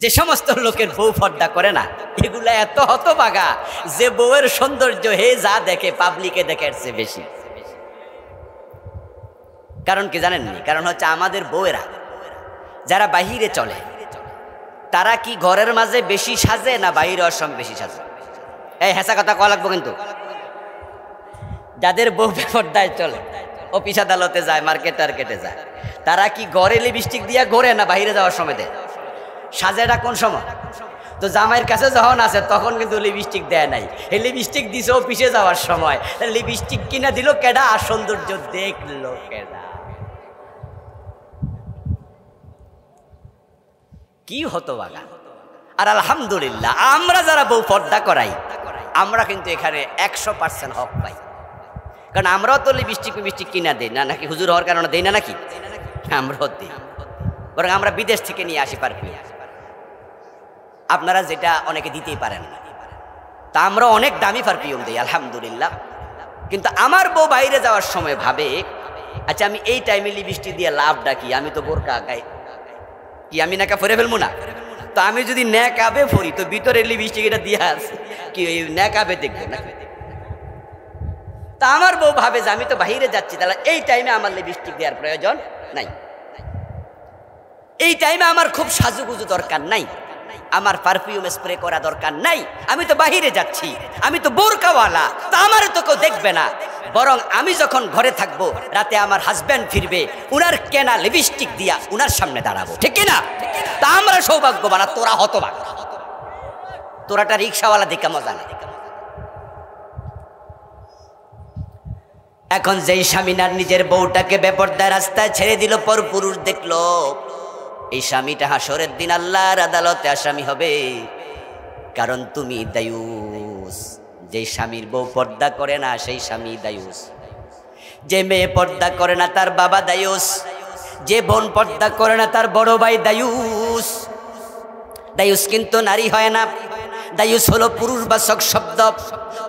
যে সমস্ত লোকের বউ পর্দা করে না, এগুলা এত হতভাগা যে বউয়ের সৌন্দর্য হে যা দেখে পাবলিকে দেখে এর চেয়ে বেশি। কারণ কি জানেননি? কারণ হচ্ছে আমাদের বউয়েরা যারা বাহিরে চলে তারা কি ঘরের মাঝে বেশি সাজে না বাইরে অসম বেশি সাজে? এই হেসা কথা কওয়া লাগবো কিন্তু। যাদের বউ বেপরদায় চলে, অফিস আদালতে যায়, মার্কেট টার্কেটে যায়, তারা কি ঘরে লিপস্টিক দিয়ে ঘোরে না বাইরে যাওয়ার সময় দেয়? সাজেটা কোন সময়? তো জামাইয়ের কাছে যখন আছে তখন কিন্তু লিপস্টিক দেয় নাই, এই লিপস্টিক দিছে অফিসে যাওয়ার সময়। লিপস্টিক কিনা দিল কেডা, আর সৌন্দর্য দেখলো কেডা? কি হতভাগা। আর আলহামদুলিল্লাহ আমরা যারা বউ পর্দা করাই আমরা কিন্তু এখানে 100% হক পাই। কারণ আমরাও তো লিপস্টিক কিনা দেই না, নাকি হুজুর হওয়ার কারণে দেই না নাকি? আমরাও দিই, বরং আমরা বিদেশ থেকে নিয়ে আসি পারফিউম। আপনারা যেটা অনেকে দিতেই পারেন না, তা আমরা অনেক দামি পারফিউম দিই আলহামদুলিল্লাহ। কিন্তু আমার বউ বাইরে যাওয়ার সময় ভাবে, আচ্ছা আমি এই টাইমে লিপস্টিক দিয়ে লাভটা কি? আমি তো বোরকা গাই, কি আমি নাকা ফরে ফেলবো না? তো আমি যদি ন্যাকাবে ফরি তো ভিতরে লিপস্টিক এটা দিয়ে আছে কি ন্যাকাবে দেখবো না? তা আমার বউ ভাবে যে আমি তো বাহিরে যাচ্ছি, তাহলে এই টাইমে আমার লিপস্টিক দেওয়ার প্রয়োজন নাই, এই টাইমে আমার খুব সাজুগুজু দরকার নাই, আমার পারফিউম স্প্রে করা দরকার নাই, আমি তো বাহিরে যাচ্ছি, আমি তো বোরকাওয়ালা, তা আমার তো কেউ দেখবে না। বরং আমি যখন ঘরে থাকবো, রাতে আমার হাজব্যান্ড ফিরবে, উনার কেনা লিপস্টিক দিয়া উনার সামনে দাঁড়াবো, ঠিক না? তা আমরা সৌভাগ্যবান, তোরা হতভাগ। তোরাটা রিক্সাওয়ালা দেখে মজা না। এখন যেই স্বামীনার নিজের বউটাকে বেপরদায় রাস্তায় ছেড়ে দিল, পর পুরুষ দেখলো, এই স্বামীটা হাসরের দিন আল্লাহর আদালতে আসামি হবে। কারণ তুমি দায়ুস। যে স্বামীর বউ পর্দা করে না সেই স্বামী দায়ুস, যে মেয়ে পর্দা করে না তার বাবা দায়ুস, যে বোন পর্দা করে না তার বড় ভাই দায়ুস। দায়ুস কিন্তু নারী হয় না, দায়ুস হলো পুরুষবাচক শব্দ।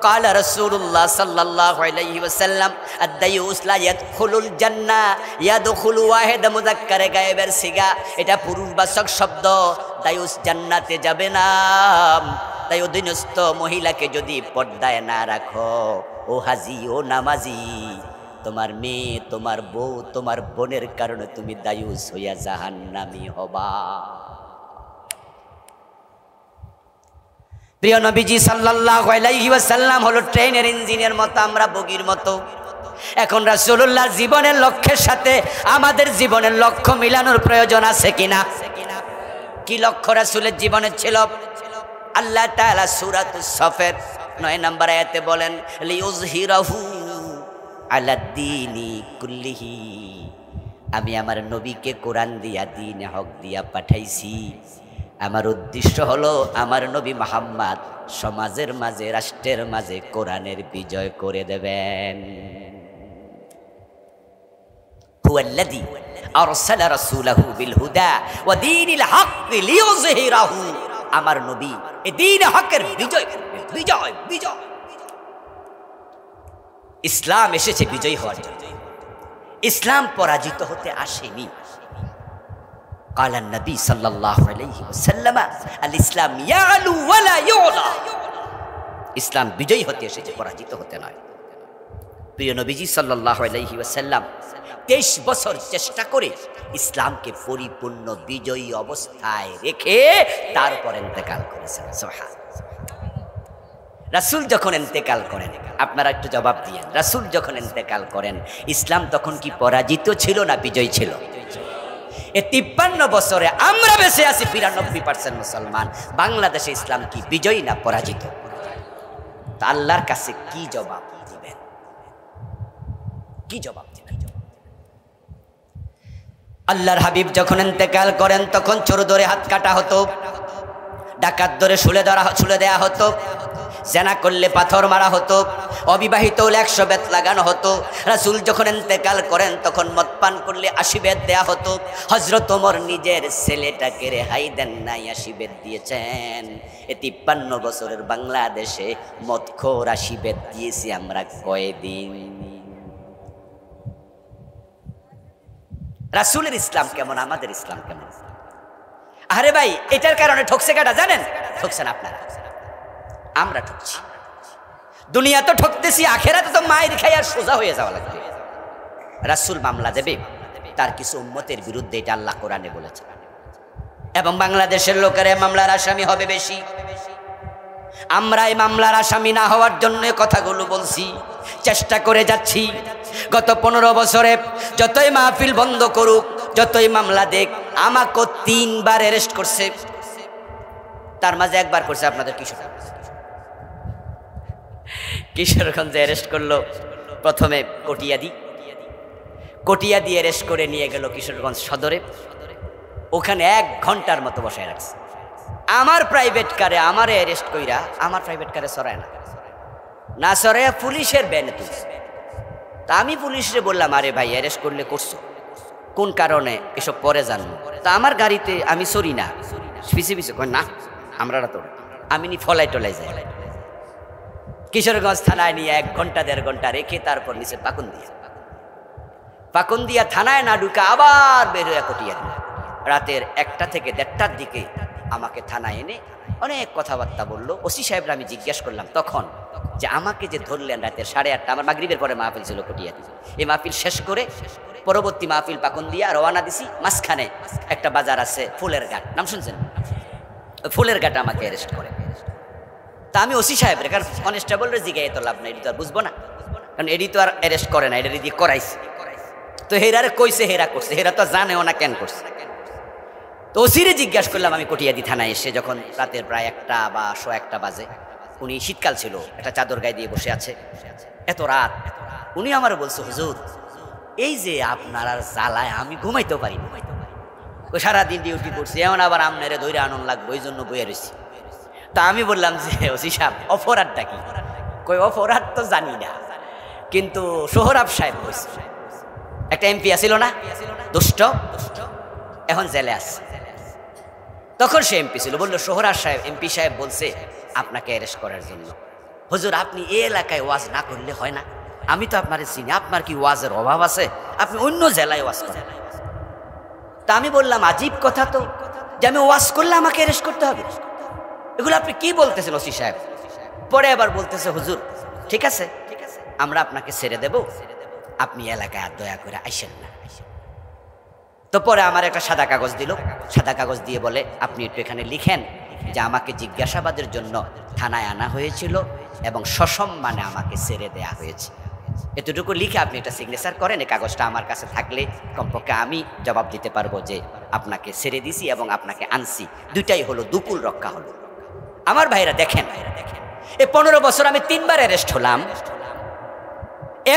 قال رسول الله صلى الله عليه وسلم الديوس لا يدخل الجنة يدخل واحد مذكر গায়েবের সিগা, এটা পুরুষবাচক শব্দ। দায়ুস জান্নাতে যাবে না। তাই অধীনস্থ মহিলাকে যদি পর্দায় না রাখো, ও হাজি ও নামাজি, তোমার মেয়ে, তোমার বউ, তোমার বোনের কারণে তুমি দায়ুস হইয়া জাহান্নামী হবা। প্রিয় নবীজি সাল্লাল্লাহু আলাইহি ওয়াসাল্লাম হলো ট্রেনের ইঞ্জিনের মতো, আমরা বগির মতো। এখন রাসূলুল্লাহর জীবনের লক্ষ্যের সাথে আমাদের জীবনের লক্ষ্য মিলানোর প্রয়োজন আছে কিনা? কি লক্ষ্য রাসূলের জীবনের ছিল? আল্লাহ তাআলা সূরাতুস সফের 9 নম্বর আয়াতে বলেন, লিউযহিরাহু আলাদ্দীনি কুল্লিহি, আমি আমার নবীকে কোরআন দিয়া, দ্বীন হক দিয়া পাঠাইছি। আমার উদ্দেশ্য হলো আমার নবী মুহাম্মদ সমাজের মাঝে, রাষ্ট্রের মাঝে কোরআনের বিজয় করে দেবেন। হুয়াল্লাযী আরসালা রাসূলাহু বিল হুদা ওয়া দীনিল হক লিইয়ুযহিরাহু, আমার নবী এই দ্বীন হকের বিজয় করবে। বিজয় বিজয়, ইসলাম এসেছে বিজয় হওয়ার জন্য, ইসলাম পরাজিত হতে আসেনি। قال النبي صلى الله عليه وسلم الاسلام يعلو ولا يعلى, ইসলাম বিজয়ী হতে এসেছে, পরাজিত হতে নয়। প্রিয় নবীজি সাল্লাল্লাহু আলাইহি ওয়াসাল্লাম 23 বছর চেষ্টা করে ইসলামকে পরিপূর্ণ বিজয়ী অবস্থায় রেখে তারপর ইন্তেকাল করেছেন। সুবহানাল্লাহ। রাসূল যখন ইন্তেকাল করেন, আপনারা একটু জবাব দিয়েন, রাসূল যখন ইন্তেকাল করেন ইসলাম তখন কি পরাজিত ছিল না বিজয়ী ছিল? এই 53 বছরে আমরা বেঁচে আছি 92% মুসলমান। বাংলাদেশে ইসলাম কি বিজয়ী না পরাজিত? তা আল্লাহর কাছে কি জবাব দিবেন? কি জবাব দিবেন? আল্লাহর হাবিব যখন ইন্তেকাল করেন তখন চোর ধরে হাত কাটা হতো, ডাকাত ধরে শুলে দেয়া হতো, জেনা করলে পাথর মারা হতো, অবিবাহিত হলে 100 বেত লাগানো হতো। রাসূল যখন ইন্তেকাল করেন তখন মদ পান করলে 80 বেত দেয়া হতো। হযরত ওমর নিজের ছেলেটাকে রেহাই দেন নাই, 80 বেত দিয়েছেন। এই 53 বছরের বাংলাদেশে মদখোর 80 বেত দিয়েছি আমরা কয়দিন? রাসূলের ইসলাম কেমন, আমাদের ইসলাম কেমন? আরে ভাই এটার কারণে ঠকছে কাটা জানেন? ঠকছেন আপনারা, আমরা ঠকছি। দুনিয়া তো ঠকতেছি, আখেরাতে তো মায়ের খাই আর সোজা হয়ে যাওয়া লাগবে। রাসূল মামলা দেবে তার কিছু উম্মতের বিরুদ্ধে, এটা আল্লাহ কোরআনে বলেছে, এবং বাংলাদেশের লোকেরা মামলার আসামি হবে বেশি। আমরা এই মামলার আসামি না হওয়ার জন্য কথাগুলো বলছি, চেষ্টা করে যাচ্ছি। গত 15 বছরে যতই মাহফিল বন্ধ করুক, যতই মামলা দেখ, আমাকে 3 বার অ্যারেস্ট করছে। তার মাঝে একবার করছে আপনাদের কিশোরগঞ্জে অ্যারেস্ট করলো। প্রথমে কটিয়াদি অ্যারেস্ট করে নিয়ে গেল কিশোরগঞ্জ সদরে। ওখানে 1 ঘন্টার মতো বসায় রাখছে। আমার প্রাইভেট কারে আমারে অ্যারেস্ট কইরা, আমার প্রাইভেট কারে সরায় না সরাইয়া পুলিশের ব্যানে তুলছে। তা আমি পুলিশরে বললাম, আরে ভাই অ্যারেস্ট করলে করছো কোন কারণে, এসব পরে জানবো। তা আমার গাড়িতে আমি সরি না, পিছে কই না আমরা তো আমি নি ফলাই টলাই যাই। কিশোরগঞ্জ থানায় নিয়ে 1 ঘন্টা 1.5 ঘন্টা রেখে তারপর নিচে পাকুন্দিয়া থানায় না ঢুকে আবার বের হয়ে কটিয়া রাতের 1টা থেকে 1:30টার দিকে আমাকে থানায় এনে অনেক কথাবার্তা বললো। ওসি সাহেবরা আমি জিজ্ঞাসা করলাম তখন যে আমাকে যে ধরলেন রাতের 8:30, আমার মাগরিবের পরে মাহফিল ছিল কটিয়াতে। এই মাহফিল শেষ করে পরবর্তী মাহফিল পাকুন্দিয়া রওনা দিছি। মাঝখানে একটা বাজার আছে ফুলের ঘাট, নাম শুনছেন? ফুলের ঘাট আমাকে অ্যারেস্ট করে। তা আমি ওসি সাহেবের, কারণ কনস্টেবলের জিগাই তো লাভ নাই, এটি তো আর বুঝবো না, কারণ এটি তো আর অ্যারেস্ট করে না, এটা দিয়ে করাইছে। তো হেরারে কইছে, হেরা করছে, হেরা তো জানেও না কেন করছে। তো ওসিরে জিজ্ঞাসা করলাম আমি কটিয়াদি থানায় এসে, যখন রাতের প্রায় 1টা বা 1:15 বাজে। উনি শীতকাল ছিল, একটা চাদর গায়ে দিয়ে বসে আছে, এত রাত। উনি আমার বলছে, হুজুর এই যে আপনার আর জ্বালায় আমি ঘুমাইতেও পারি না, সারাদিন ডিউটি করছি, এমন আবার আপনারে ধৈর্য আনন্দ লাগবে, ওই জন্য বইয়ে রয়েছি। তা আমি বললাম যে ওসি সাহেব অপরাধটা কি? কই অপরাধ তো জানি না, কিন্তু সোহরাব সাহেব বলছে, একটা এমপি আসিল না, দুষ্ট, এখন জেলে আছে। তখন সে এমপি ছিল, বললো সোহরাব সাহেব, এমপি সাহেব বলছে আপনাকে অ্যারেস্ট করার জন্য। হুজুর আপনি এই এলাকায় ওয়াজ না করলে হয় না? আমি তো আপনার চিনি, আপনার কি ওয়াজের অভাব আছে? আপনি অন্য জেলায় ওয়াজ করেন। তা আমি বললাম, আজীব কথা তো, যে আমি ওয়াজ করলে আমাকে অ্যারেস্ট করতে হবে, এগুলো আপনি কি বলতেছেন ওসি সাহেব? পরে আবার বলতেছে, হুজুর ঠিক আছে, আমরা আপনাকে ছেড়ে দেব, আপনি এলাকায় আর দয়া করে আইসেন না। তো পরে আমার একটা সাদা কাগজ দিল, সাদা কাগজ দিয়ে বলে, আপনি একটু এখানে লিখেন যে আমাকে জিজ্ঞাসাবাদের জন্য থানায় আনা হয়েছিল এবং সসম্মানে আমাকে ছেড়ে দেয়া হয়েছে। এতটুকু লিখে আপনি একটা সিগনেচার করেন, এই কাগজটা আমার কাছে থাকলে কমপক্ষে আমি জবাব দিতে পারবো যে আপনাকে ছেড়ে দিছি এবং আপনাকে আনছি, দুইটাই হলো, দুকুল রক্ষা হলো। আমার ভাইরা দেখেন, এই 15 বছর আমি 3 বার অ্যারেস্ট হলাম,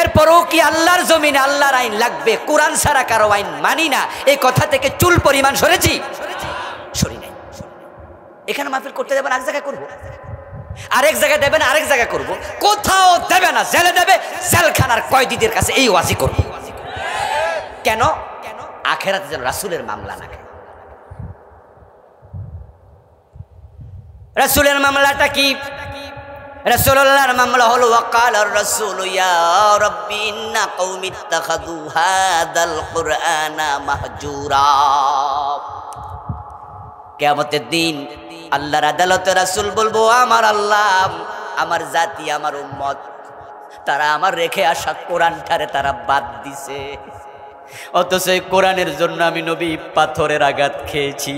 এরপরও কি আল্লাহর জমিনে আল্লাহর আইন লাগবে, কোরআন ছাড়া কারো আইন মানি না, এই কথা থেকে চুল পরিমাণ সরেছি? সরি নাই। এখানে মাহফিল করতে দেবেন, এক জায়গায় করবো, আরেক জায়গায় দেবেন, আরেক জায়গায় করবো, কোথাও দেবে না, জেলে দেবে, জেলখানার কয়েদিদের কাছে এই ওয়াজি করবো। কেন? আখেরাতে যেন রাসূলের মামলা না খায়। রাসূলের মামলাটা কি? রাসূলুল্লাহর মামলা হলো, ওয়াকালার রাসূলু ইয়া রাব্বি ইন্না কওমি ইত্তাখাযু হাযাল কুরআনা মাহজুরা। কিয়ামতের দিন আল্লাহর আদালতে রাসূল বলবো, আমার আল্লাহ, আমার জাতি, আমার উম্মত, তারা আমার রেখে আসা কোরআনটারে তারা বাদ দিছে, অথচ এই কোরআনের জন্য আমি নবী পাথরের আঘাত খেয়েছি,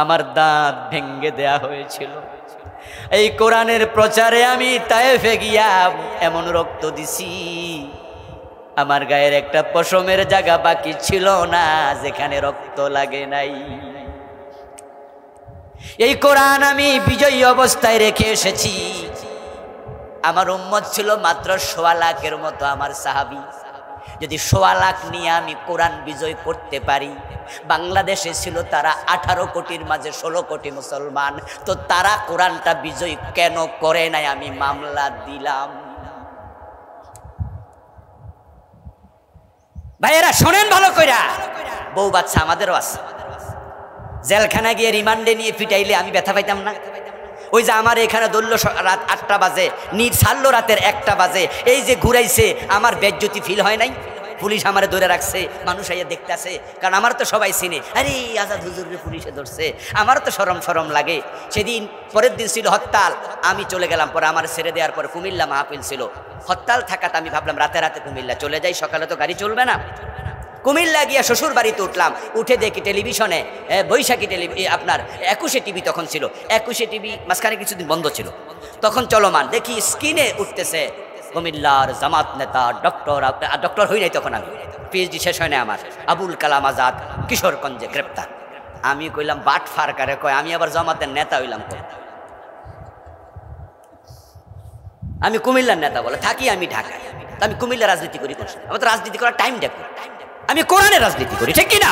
আমার দাঁত ভেঙে দেয়া হয়েছিল, এই কোরআনের প্রচারে আমি তায়েফে গিয়া এমন রক্ত দিছি, আমার গায়ের একটা পশমের জায়গা বাকি ছিল না যেখানে রক্ত লাগে নাই। এই কোরআন আমি বিজয়ী অবস্থায় রেখে এসেছি। আমার উম্মত ছিল মাত্র 1.25 লাখের মতো আমার সাহাবী। যদি 1.25 লাখ নিয়ে আমি কোরআন বিজয় করতে পারি, বাংলাদেশে ছিল তারা 18 কোটির মাঝে 16 কোটি মুসলমান, তো তারা কোরআনটা বিজয় কেন করে নাই? আমি মামলা দিলাম। ভাইয়েরা শোনেন ভালো কইরা, বউ বাচ্চা আমাদেরও আছে, জেলখানা গিয়ে রিমান্ডে নিয়ে পিটাইলে আমি ব্যথা পাইতাম না? ওই যে আমার এখানে ধরলো রাত 8টা বাজে, ছাড়লো রাতের 1টা বাজে, এই যে ঘুরাইছে, আমার বেজ্জতি ফিল হয় নাই? পুলিশ আমারে ধরে রাখছে, মানুষ আইয়া দেখতে আসে, কারণ আমার তো সবাই চিনে, আরে আজাদ হুজুররে পুলিশে ধরছে, আমারও তো শরম শরম লাগে। সেদিন পরের দিন ছিল হরতাল, আমি চলে গেলাম, পরে আমার ছেড়ে দেওয়ার পরে কুমিল্লা মাহফিল ছিল, হরতাল থাকাতে আমি ভাবলাম রাতে রাতে কুমিল্লা চলে যাই, সকালে তো গাড়ি চলবে না। কুমিল্লা গিয়া শ্বশুর বাড়িতে উঠলাম, উঠে দেখি টেলিভিশনে বৈশাখী আপনার 21শে টিভি তখন ছিল, 21শে টিভি মাঝখানে কিছুদিন বন্ধ ছিল, তখন চলমান, দেখি স্ক্রিনে উঠতেছে কুমিল্লার জামাত নেতা ডক্টর হই নাই তখন, আমি পিএইচডি শেষ হয় না আমার, আবুল কালাম আজাদ কিশোরগঞ্জে গ্রেপ্তার। আমি কইলাম বাট ফারকারে কয় আমি আবার জামাতের নেতা হইলাম কই? আমি কুমিল্লার নেতা বলে থাকি, আমি ঢাকায়, আমি কুমিল্লা রাজনীতি করি, আমার তো রাজনীতি করার টাইম দেখো, আমি কোরআনের রাজনীতি করি, ঠিক কিনা?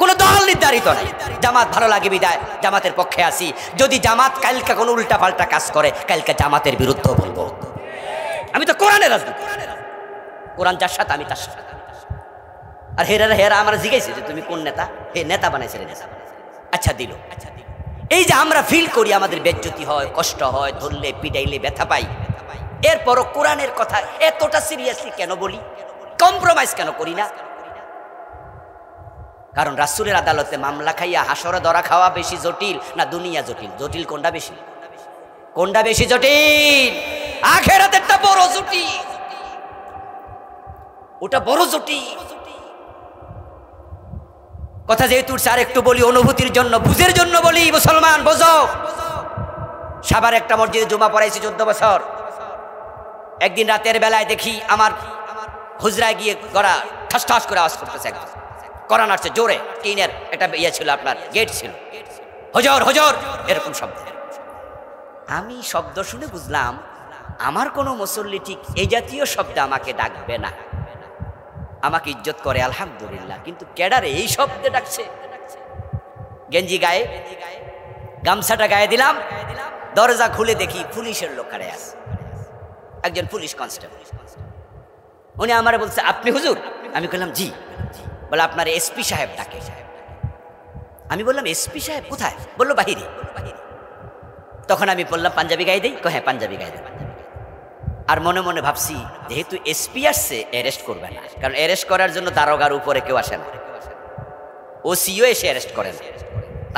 কোনো দল নির্ধারিত নাই, জামাত ভালো লাগে বিদায় জামাতের পক্ষে আসি, যদি জামাত কালকে কোনো উল্টা পাল্টা কাজ করে কালকে জামাতের বিরুদ্ধে বলবো। আমি তো কোরআনের রাজনীতি, কোরআন যার সাথে আমি তার সাথে। আর হেরা আমরা জিজ্ঞাসি যে তুমি কোন নেতা? হে নেতা বানাইছে রে নেতা। আচ্ছা দিল। এই যে আমরা ফিল করি আমাদের বেজ্জতি হয়, কষ্ট হয়, ধরলে পিটাইলে ব্যথা পাই, এরপরও কোরআনের কথা এতটা সিরিয়াসলি কেন বলি, কম্প্রোমাইজ কেন করি না? কারণ রাসূলের আদালতে মামলা খাইয়া হাসরে ধরা খাওয়া বেশি জটিল না দুনিয়া জটিল? জটিল কোনটা বেশি? কোনটা বেশি জটিল? আখিরাতেরটা বড় জটিল, ওটা বড় জটিল। কথা যেহেতু আর একটু বলি অনুভূতির জন্য, বুঝের জন্য বলি, মুসলমান বোঝো। সাভার একটা মসজিদে জুমা পড়াইছি 14 বছর। একদিন রাতের বেলায় দেখি আমার হুজরায় গিয়ে গড়া ঠাস ঠাস করে আওয়াজ করতেছে, একদম করান আসছে জোরে, টিনের একটা ইয়ে ছিল, আপনার গেট ছিল, হজর হজর এরকম শব্দ। আমি শব্দ শুনে বুঝলাম আমার কোনো মুসল্লি ঠিক এই জাতীয় শব্দে আমাকে ডাকবে না, আমাকে ইজ্জত করে আলহামদুলিল্লাহ, কিন্তু ক্যাডারে এই শব্দে ডাকছে। গেঞ্জি গায়ে, গামছাটা গায়ে দিলাম, দরজা খুলে দেখি পুলিশের লোক খাড়ে আছে, একজন পুলিশ কনস্টেবল। উনি আমারে বলছে আপনি হুজুর? আমি বললাম জি। বলে আপনার এসপি সাহেব ডাকে। আমি বললাম এসপি সাহেব কোথায়? বললো বাহিরে। তখন আমি বললাম পাঞ্জাবি গায়ে দেই? হ্যাঁ পাঞ্জাবি গায়ে দেয়। আর মনে মনে ভাবছি যেহেতু এসপি আসছে অ্যারেস্ট করবে না, কারণ অ্যারেস্ট করার জন্য দারোগার উপরে কেউ আসে না, ওসিও এসে অ্যারেস্ট করে না।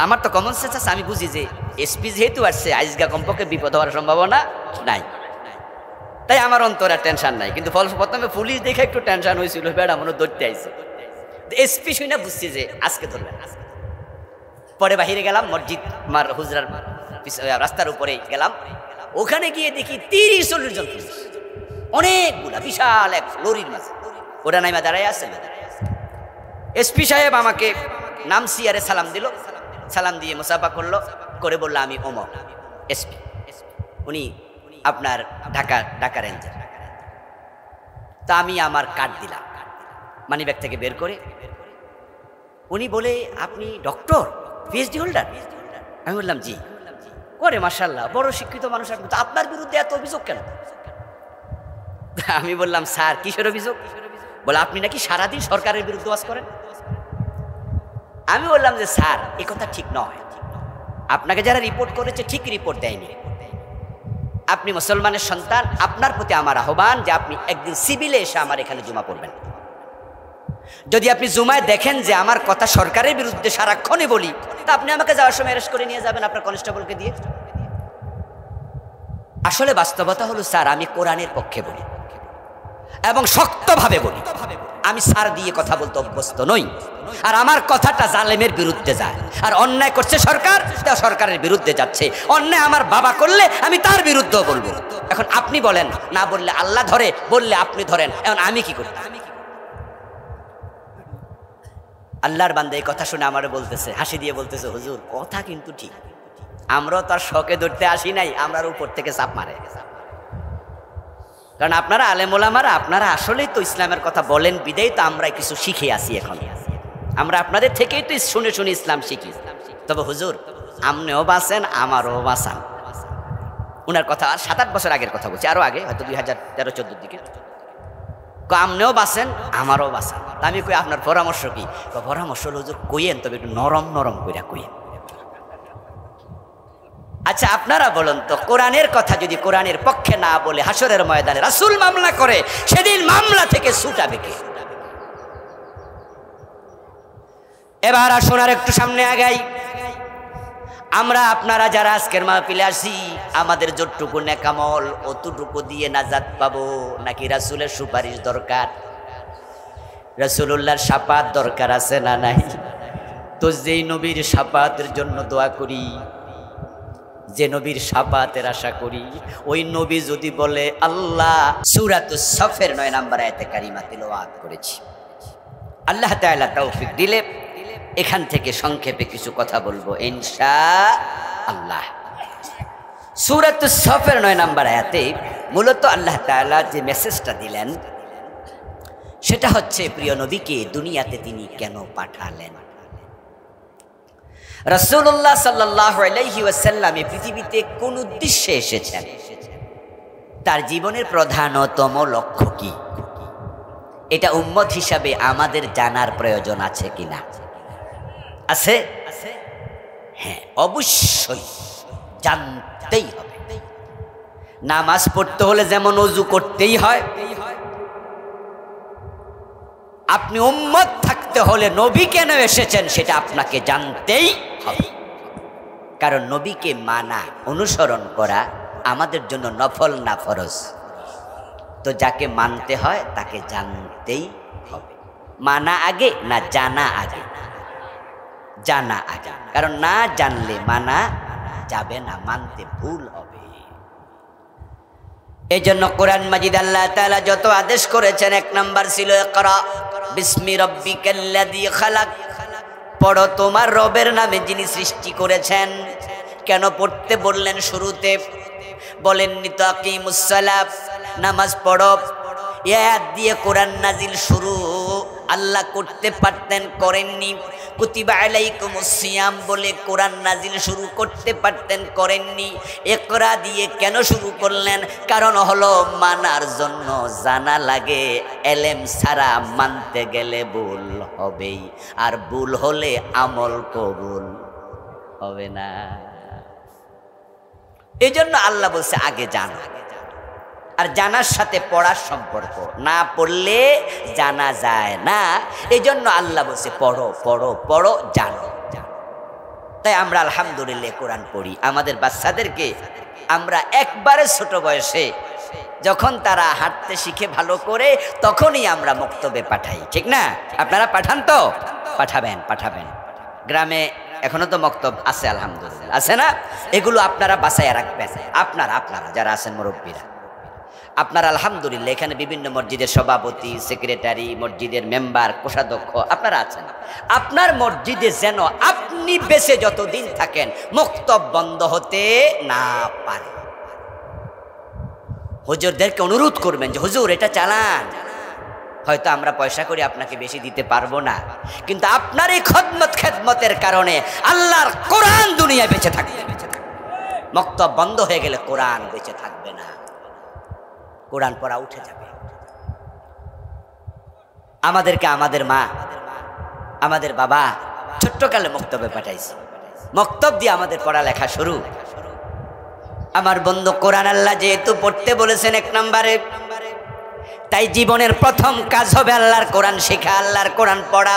আমার তো কমন সেন্স আছে, আমি বুঝি যে এসপি যেহেতু আসছে আজগা কমপক্ষে বিপদ হওয়ার সম্ভাবনা নাই, তাই আমার অন্তরে টেনশন নাই। কিন্তু প্রথমে পুলিশ দেখে একটু টেনশন হয়েছিল, বেড়া মনে ধরতে আইছে, এসপি শুনে বুঝছি যে আজকে ধরবে না। পরে বাহিরে গেলাম, মসজিদ আমার হুজরার রাস্তার উপরে গেলাম, ওখানে গিয়ে দেখি 30-40 জন পুলিশ, অনেকগুলা, বিশাল এক লরির মাঝে ওরা নাইমা দাঁড়ায় আছে। এসপি সাহেব আমাকে নামছি, আরে সালাম দিল, সালাম দিয়ে মুসাফা করলো, করে বললো আমি ওমর এসপি। উনি আপনার ঢাকা রেঞ্জের। তা আমি আমার কার্ড দিলাম মানি ব্যাগ থেকে বের করে। উনি বলে আপনি ডক্টর, পিএইচডি হোল্ডার? আমি বললাম জি। করে মাশাআল্লাহ, বড় শিক্ষিত মানুষ, আপনার বিরুদ্ধে এত অভিযোগ কেন? আমি বললাম স্যার কিসের অভিযোগ? বলে আপনি নাকি সারাদিন সরকারের বিরুদ্ধে ওয়াজ করেন। আমি বললাম যে স্যার এই কথা ঠিক নয়, আপনাকে যারা রিপোর্ট করেছে ঠিক রিপোর্ট দেয়নি, আপনি মুসলমানের সন্তান, আপনার প্রতি আমার আহ্বান যে আপনি একদিন সিভিলে এসে আমার এখানে জুমা পড়বেন। যদি আপনি জুমায় দেখেন যে আমার কথা সরকারের বিরুদ্ধে সারাক্ষণই বলি, তা আপনি আমাকে যাওয়ার সময় অ্যারেস্ট করে নিয়ে যাবেন আপনার কনস্টেবলকে দিয়ে। আসলে বাস্তবতা হলো স্যার আমি কোরআনের পক্ষে বলি এবং শক্তভাবে বলি, আমি স্যার দিয়ে কথা বলতে অভ্যস্ত নই। আর আমার কথাটা জালেমের বিরুদ্ধে যায়, আর অন্যায় করছে সরকার, সরকারের বিরুদ্ধে যাচ্ছে। অন্যায় আমার বাবা করলে আমি তার বিরুদ্ধে বলবো। এখন আপনি বলেন, না বললে আল্লাহ ধরে, বললে আপনি ধরেন, এখন আমি কি করি? আল্লাহর বান্দা এই কথা শুনে আমারে বলতেছে, হাসি দিয়ে বলতেছে হুজুর কথা কিন্তু ঠিক, আমরাও তার শখে ধরতে আসি নাই, আমরা উপর থেকে চাপ মারে। কারণ আপনারা আলেম ওলামারা আপনারা আসলেই তো ইসলামের কথা বলেন বিদায় তো আমরা কিছু শিখে আসি। এখন আমরা আপনাদের থেকেই তো শুনে শুনে ইসলাম শিখি। তবে হুজুর আপনিও বাঁচেন আমারও বাঁচান। ওনার কথা 7-8 বছর আগের কথা বলছি, আরো আগে, হয়তো 2013-14 দিকে। আপনিও বাঁচেন আমারও বাঁচান। আমি কই আপনার পরামর্শ কি? পরামর্শ হলো হুজুর কইয়েন, তবে একটু নরম নরম কইরা কইয়েন। আচ্ছা আপনারা বলুন তো, কোরআনের কথা যদি কোরআনের পক্ষে না বলে হাসরের ময়দানে রাসূল মামলা করে, সেদিন মামলা থেকে ছুটাবে কে? এবার আসুন আর একটু সামনে আগাই। আমরা আপনারা যারা আজকের মাহফিলে আসি, আমাদের যতটুকু নেকামল অতটুকু দিয়ে নাজাত পাবো, নাকি রাসূলের সুপারিশ দরকার? রাসূলুল্লাহর শাফাত দরকার আছে না নাই? তো যেই নবীর শাফাতের জন্য দোয়া করি, যে নবীর শাফাতের আশা করি, ওই নবী যদি বলে আল্লাহ, সূরাতুস সফের 9 নম্বর আয়াতে কারিমা তিলাওয়াত করেছি। আল্লাহ তাআলা তৌফিক দিলে এখান থেকে সংক্ষেপে কিছু কথা বলবো ইনশাআল্লাহ। সূরাতুস সফের 9 নম্বর আয়াতে মূলত আল্লাহ তাআলা যে মেসেজটা দিলেন সেটা হচ্ছে প্রিয় নবীকে দুনিয়াতে তিনি কেন পাঠালেন। রাসূলুল্লাহ সাল্লাল্লাহু আলাইহি ওয়াসাল্লাম এই পৃথিবীতে কোন উদ্দেশ্যে এসেছেন, তার জীবনের প্রধানতম লক্ষ্য কি, এটা উম্মত হিসাবে আমাদের জানার প্রয়োজন আছে কিনা? আছে? হ্যাঁ, অবশ্যই জানতেই হবে। নামাজ পড়তে হলে যেমন ওযু করতেই হয়, আপনি উম্মত থাকতে হলে নবী কেন এসেছেন সেটা আপনাকে জানতেই হবে। কারণ নবীকে মানা, অনুসরণ করা আমাদের জন্য নফল না ফরজ। তো যাকে মানতে হয় তাকে জানতেই হবে। মানা আগে না জানা আগে? জানা আগে। কারণ না জানলে মানা যাবে না, মানতে ভুল হবে। এই জন্য কোরআন মাজিদ আল্লাহ তাআলা যত আদেশ করেছেন, 1 নাম্বার ছিল ইকরা বিসমি রাব্বিকাল্লাযী খালাক, পড়ো তোমার রবের নামে যিনি সৃষ্টি করেছেন। কেন পড়তে বললেন শুরুতে? বলেননি তো আকিমুস সালাত, নামাজ পড়ো। আয়াত দিয়ে কোরআন নাজিল শুরু আল্লাহ করতে পারতেন, করেননি। কুতিবা আলাইকুমুস সিয়াম বলে কোরআন নাজিল শুরু করতে পারতেন, করেননি। ইকরা দিয়ে কেন শুরু করলেন? কারণ হলো মানার জন্য জানা লাগে, এলেম ছাড়া মানতে গেলে ভুল হবেই, আর ভুল হলে আমল কবুল হবে না। এই জন্য আল্লাহ বলছে আগে জানো। আর জানার সাথে পড়ার সম্পর্ক, না পড়লে জানা যায় না। এই জন্য আল্লাহ বলছে পড়ো পড়ো পড়ো, জানো। তাই আমরা আলহামদুলিল্লাহ কোরআন পড়ি। আমাদের বাচ্চাদেরকে আমরা একবারে ছোট বয়সে যখন তারা হাঁটতে শিখে ভালো করে, তখনই আমরা মক্তবে পাঠাই, ঠিক না? আপনারা পাঠান তো? পাঠাবেন, পাঠাবেন। গ্রামে এখনো তো মক্তব আছে আলহামদুলিল্লাহ, আছে না? এগুলো আপনারা বাঁচাইয়া রাখবেন। আপনারা যারা আছেন মুরব্বীরা, আপনারা আলহামদুলিল্লাহ এখানে বিভিন্ন মসজিদের সভাপতি, সেক্রেটারি, মসজিদের মেম্বার, কোষাধ্যক্ষ আপনারা আছেন। আপনার মসজিদে যেন আপনি বেঁচে যতদিন থাকেন মক্তব বন্ধ হতে না পারে। হুজুরদেরকে অনুরোধ করবেন যে হুজুর এটা চালান। হয়তো আমরা পয়সা করে আপনাকে বেশি দিতে পারবো না, কিন্তু আপনার এই খেদমতের কারণে আল্লাহর কোরআন দুনিয়ায় বেঁচে থাকবে। মক্তব বন্ধ হয়ে গেলে কোরআন বেঁচে থাকবে না, কোরআন পড়া উঠে যাবে। আমাদেরকে আমাদের মা, আমাদের বাবা ছোট্টকালে মক্তবে পাঠাইছে। মক্তব দিয়ে আমাদের পড়ালেখা শুরু। আমার বন্ধু, কোরআন আল্লাহ যেহেতু পড়তে বলেছেন 1 নম্বরে, তাই জীবনের প্রথম কাজ হবে আল্লাহর কোরআন শেখা, আল্লাহর কোরআন পড়া।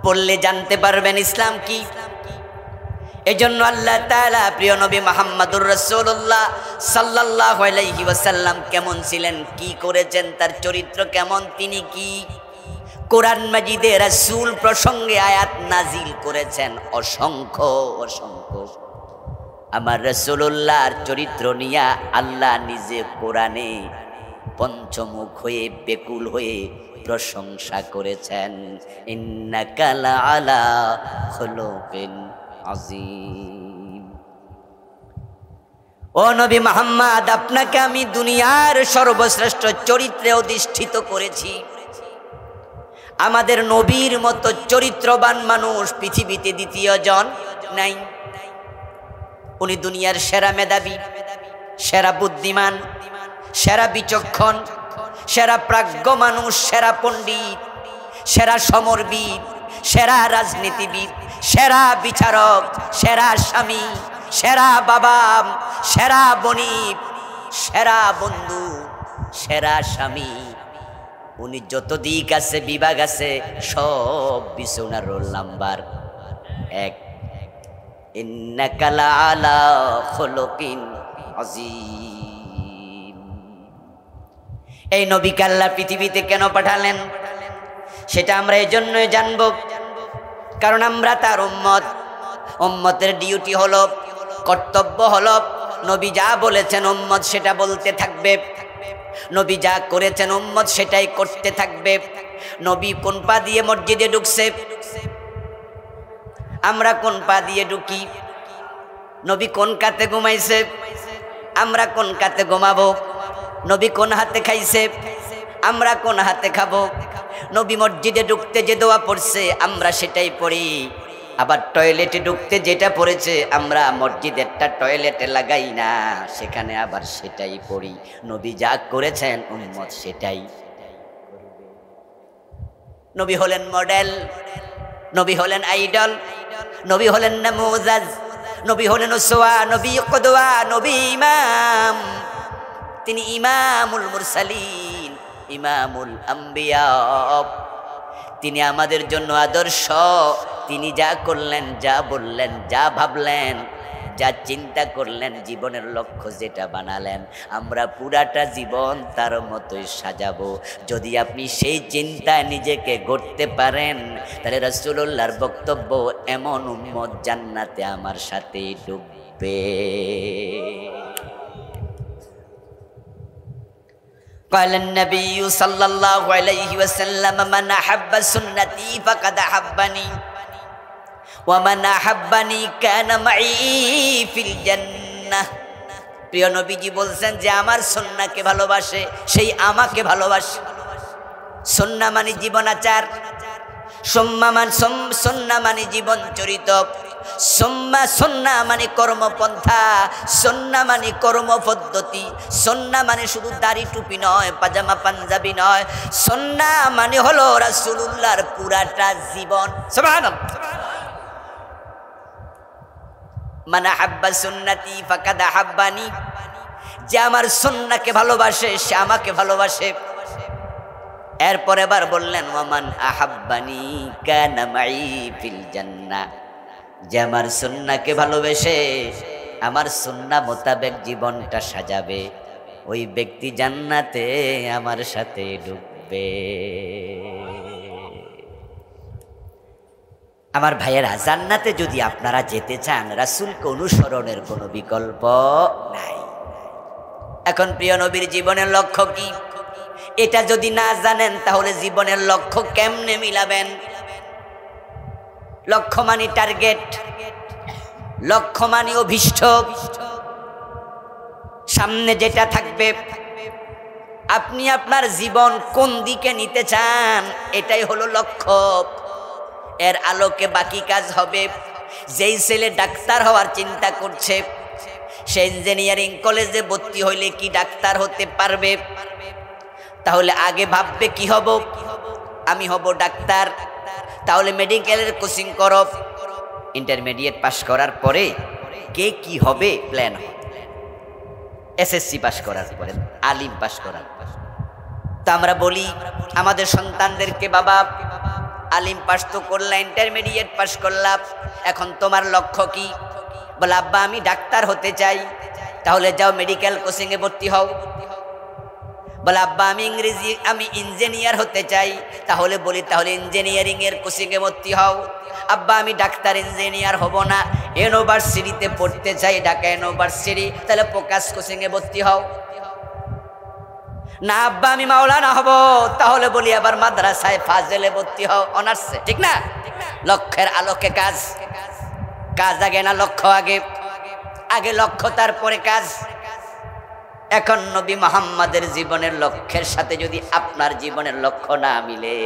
পড়লে জানতে পারবেন ইসলাম কি। এজন্য আল্লাহ তাআলা প্রিয় নবী মুহাম্মদুর রাসূলুল্লাহ সাল্লাল্লাহু আলাইহি ওয়াসাল্লাম কেমন ছিলেন, কি করেছেন, তার চরিত্র কেমন, তিনি কি, কোরআন মাজিদে রাসূল প্রসঙ্গে আয়াত নাজিল করেছেন অসংখ্য অসংখ্য। আমার রাসূলুল্লাহর চরিত্র নিয়ে আল্লাহ নিজে কোরআনে পঞ্চমুখ হয়ে বেকুল হয়ে প্রশংসা করেছেন। ইন্নাকা লাআলা খুলুকিন আযীম। ও নবী মুহাম্মদ, আপনাকে আমি দুনিয়ার সর্বশ্রেষ্ঠ চরিত্রে অধিষ্ঠিত করেছি। আমাদের নবীর মতো চরিত্রবান মানুষ পৃথিবীতে দ্বিতীয় জন নাই। উনি দুনিয়ার সেরা মেধাবী, সেরা বুদ্ধিমান, সেরা বিচক্ষণ, সেরা প্রাজ্ঞ মানুষ, সেরা পণ্ডিত, সেরা সমরবিদ, সেরা রাজনীতিবিদ, সেরা বিচারক, সেরা স্বামী, সেরা বাবা, সেরা বণিক, সেরা বন্ধু, সেরা স্বামী, উনি যত দিক আছে বিভাগ আছে সব বিছানার রোল নাম্বার 1। ইন্নাকা লাআলা খুলুকিন আযীম। এই নবীকে আল্লাহ পৃথিবীতে কেন পাঠালেন সেটা আমরা এই জন্যই জানব, কারণ আমরা তার উম্মত। উম্মতের ডিউটি হলো, কর্তব্য হলো, নবী যা বলেছেন উম্মত সেটা বলতে থাকবে, নবী যা করেছেন উম্মত সেটাই করতে থাকবে। নবী কোন পা দিয়ে মসজিদে ঢুকছে, আমরা কোন পা দিয়ে ঢুকি। নবী কোন কাতে ঘুমাইছে, আমরা কোন কাতে ঘুমাবো। নবী কোন হাতে খাইছে, আমরা কোন হাতে খাবো। নবী মসজিদে ঢুকতে যে দোয়া পড়ছে আমরা সেটাই পড়ি, আবার টয়লেটে ঢুকতে যেটা পড়েছে আমরা মসজিদেরটা টয়লেটে লাগাই না, সেখানে আবার সেটাই পড়ি। নবী যা করেছেন উম্মত সেটাই। নবী হলেন মডেল, নবী হলেন আইডল, নবী হলেন নামুজাজ, নবী হলেন উসওয়া, নবী কুদওয়া, নবী ইমাম। তিনি ইমামুল মুরসালিন, ইমামুল আম্বিয়া। তিনি আমাদের জন্য আদর্শ। তিনি যা করলেন, যা বললেন, যা ভাবলেন, যা চিন্তা করলেন, জীবনের লক্ষ্য যেটা বানালেন, আমরা পুরাটা জীবন তার মতোই সাজাবো। যদি আপনি সেই চিন্তায় নিজেকে গড়তে পারেন তাহলে রাসূলুল্লাহর বক্তব্য, এমন উম্মত জান্নাতে আমার সাথে ডুববে। قال النبي صلى الله عليه وسلم من أحب سنتي فقد أحبني ومن أحبني كان معي في الجنة। প্রিয় নবীজি বলছেন যে আমার সুন্নাহকে ভালোবাসে সেই আমাকে ভালোবাসে। সুন্নাহ মানে জীবনাচার, সুন্নাহ মানে জীবন চরিত, সুন্নাহ মানে কর্মপন্থা, সুন্নাহ মানে কর্মপদ্ধতি, সুন্নাহ মানে শুধু দাড়ি টুপি নয়, পাজামা পাঞ্জাবি নয়, সুন্নাহ মানে হলো রাসূলুল্লাহর পুরাটা জীবন। সুবহানাল্লাহ। মান আহাব্বা সুন্নতি ফাকাদ আহাব্বানি, যে আমার সুন্নাহকে ভালোবাসে সে আমাকে ভালোবাসে। এরপর এবার বললেন ওয়ামান আহাব্বানি কানা মাই ফিল জান্নাহ, যে আমার সুন্নাহকে ভালোবেসে আমার সুন্নাহ মোতাবেক জীবনটা সাজাবে ওই ব্যক্তি জান্নাতে আমার সাথে ঢুকবে। আমার ভাইয়েরা, জান্নাতে যদি আপনারা যেতে চান রাসূলকে অনুসরণের কোনো বিকল্প নাই। এখন প্রিয় নবীর জীবনের লক্ষ্য কি এটা যদি না জানেন তাহলে জীবনের লক্ষ্য কেমনে মিলাবেন? লক্ষ্য মানে টার্গেট, লক্ষ্য মানে অভিষ্ট, সামনে যেটা থাকবে। আপনি আপনার জীবন কোন দিকে নিতে চান এটাই হলো লক্ষ্য। এর আলোকে বাকি কাজ হবে। যেই ছেলে ডাক্তার হওয়ার চিন্তা করছে সে ইঞ্জিনিয়ারিং কলেজে ভর্তি হইলে কি ডাক্তার হতে পারবে? তাহলে আগে ভাববে কি হব, আমি হব ডাক্তার। তাহলে মেডিকেলের কোচিং করো, ইন্টারমিডিয়েট পাস করার পরে কে কি হবে প্ল্যান হবে। এসএসসি পাস করার পরে, আলিম পাস করার পর তো আমরা বলি আমাদের সন্তানদেরকে, বাবা আলিম পাস তো করলা, ইন্টারমিডিয়েট পাস করলাম, এখন তোমার লক্ষ্য কি? বলে আব্বা আমি ডাক্তার হতে চাই। তাহলে যাও মেডিকেল কোচিংয়ে ভর্তি হও। বলে আব্বা আমি ইঞ্জিনিয়ার হতে চাই। তাহলে বলি তাহলে ইঞ্জিনিয়ারিং এর কোচিংয়ে ভর্তি হও। আব্বা আমি ডাক্তার ইঞ্জিনিয়ার হব না, ইউনিভার্সিটিতে পড়তে চাই, ঢাকা ইউনিভার্সিটি, তাহলে ফোকাস কোচিংয়ে ভর্তি হও। না আব্বা আমি মাওলানা হব, তাহলে বলি আবার মাদ্রাসায় ফাজেলে ভর্তি হও, অনার্সে। ঠিক না? লক্ষ্যের আলোকে কাজ, কাজ আগে না লক্ষ্য আগে? আগে লক্ষ্য তারপরে কাজ। এখন নবী মুহাম্মাদের জীবনের লক্ষ্যের সাথে যদি আপনার জীবনের লক্ষ্য না মিলে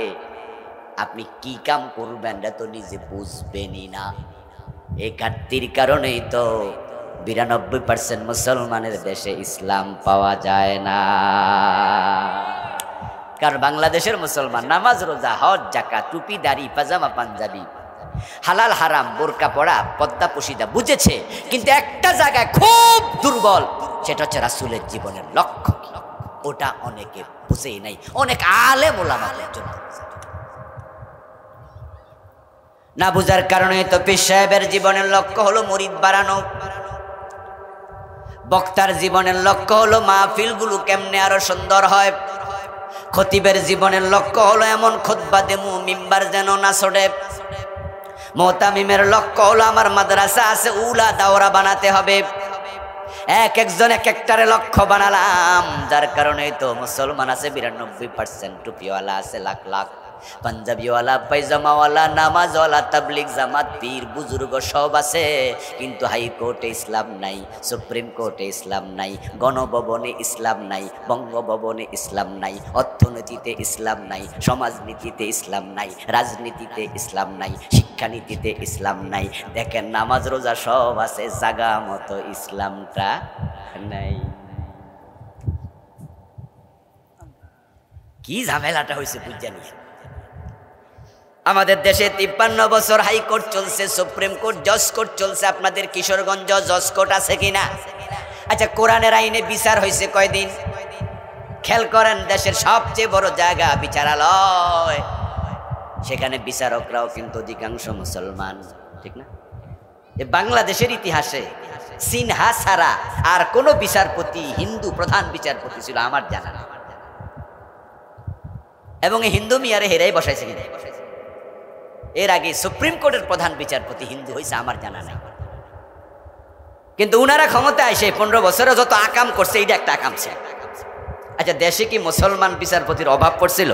আপনি কি কাম করবেন এটা তো নিজে বুঝবেনই না। এই ঘাটতির কারণেই তো 92% মুসলমানের দেশে ইসলাম পাওয়া যায় না। কারণ বাংলাদেশের মুসলমান নামাজ রোজা হজ জাকাত টুপি দাড়ি পাজামা পাঞ্জাবি হালাল হারাম বোরকা পড়া পদ্মা পশিদা বুঝেছে, কিন্তু একটা জায়গায় খুব দুর্বল, সেটা হচ্ছে রাসূলের জীবনের লক্ষ্য। ওটা অনেকে বুঝেই নাই, অনেক আলেম ওলামা পর্যন্ত না বুঝার কারণে তো পীর সাহেবের জীবনের লক্ষ্য হলো মুরিদ বাড়ানো, বক্তার জীবনের লক্ষ্য হলো মাহফিলগুলো কেমনে আরো সুন্দর হয়, খতিবের জীবনের লক্ষ্য হলো এমন খুতবা দেমু মিম্বার যেন না ছড়ে, মুতামিমের লক্ষ্য হলো আমার মাদ্রাসা আছে উলা দাওরা বানাতে হবে। এক একজন এক একটারে লক্ষ্য বানালাম, যার কারণে তো মুসলমান আছে 92%, টুপিওয়ালা আছে লাখ লাখ, পাঞ্জাবিওয়ালা, পায়জামাওয়ালা, নামাজওয়ালা, তাবলিগ জামাত, পীর বুজুর্গ সব আছে, কিন্তু হাইকোর্টে ইসলাম নাই, সুপ্রিম কোর্টে ইসলাম নাই, গণভবনে ইসলাম নাই, বঙ্গভবনে ইসলাম নাই, অর্থনীতিতে ইসলাম নাই, সমাজনীতিতে ইসলাম নাই, রাজনীতিতে ইসলাম নাই, শিক্ষানীতিতে ইসলাম নাই। দেখেন নামাজ রোজা সব আছে, জাগা মতো ইসলামটা নাই। কি ঝামেলাটা হয়েছে বুঝজানি। আমাদের দেশে 53 বছর হাইকোর্ট চলছে, সুপ্রিম কোর্ট, জজ কোর্ট চলছে। আপনাদের কিশোরগঞ্জ জজ কোর্ট আছে কিনা? আচ্ছা, কোরআনের আইনে বিচার হয়েছে কয়দিন? খেয়াল করেন, দেশের সবচেয়ে বড় জায়গা বিচারালয়, সেখানে বিচারকরাও কিন্তু অধিকাংশ মুসলমান, ঠিক না? বাংলাদেশের ইতিহাসে সিনহা ছাড়া আর কোন বিচারপতি হিন্দু প্রধান বিচারপতি ছিল আমার জানা না, এবং হিন্দু মিয়ারে হেরাই বসাইছে কিনা? এর আগে সুপ্রিম কোর্টের প্রধান বিচারপতি হিন্দু হয়েছে আমার জানা নাই। কিন্তু উনারা ক্ষমতায় এসে 15 বছরে যত আকাম করছে, এটা একটা আকাম ছিল। আচ্ছা, দেশে কি মুসলমান বিচারপতির অভাব পড়ছিল?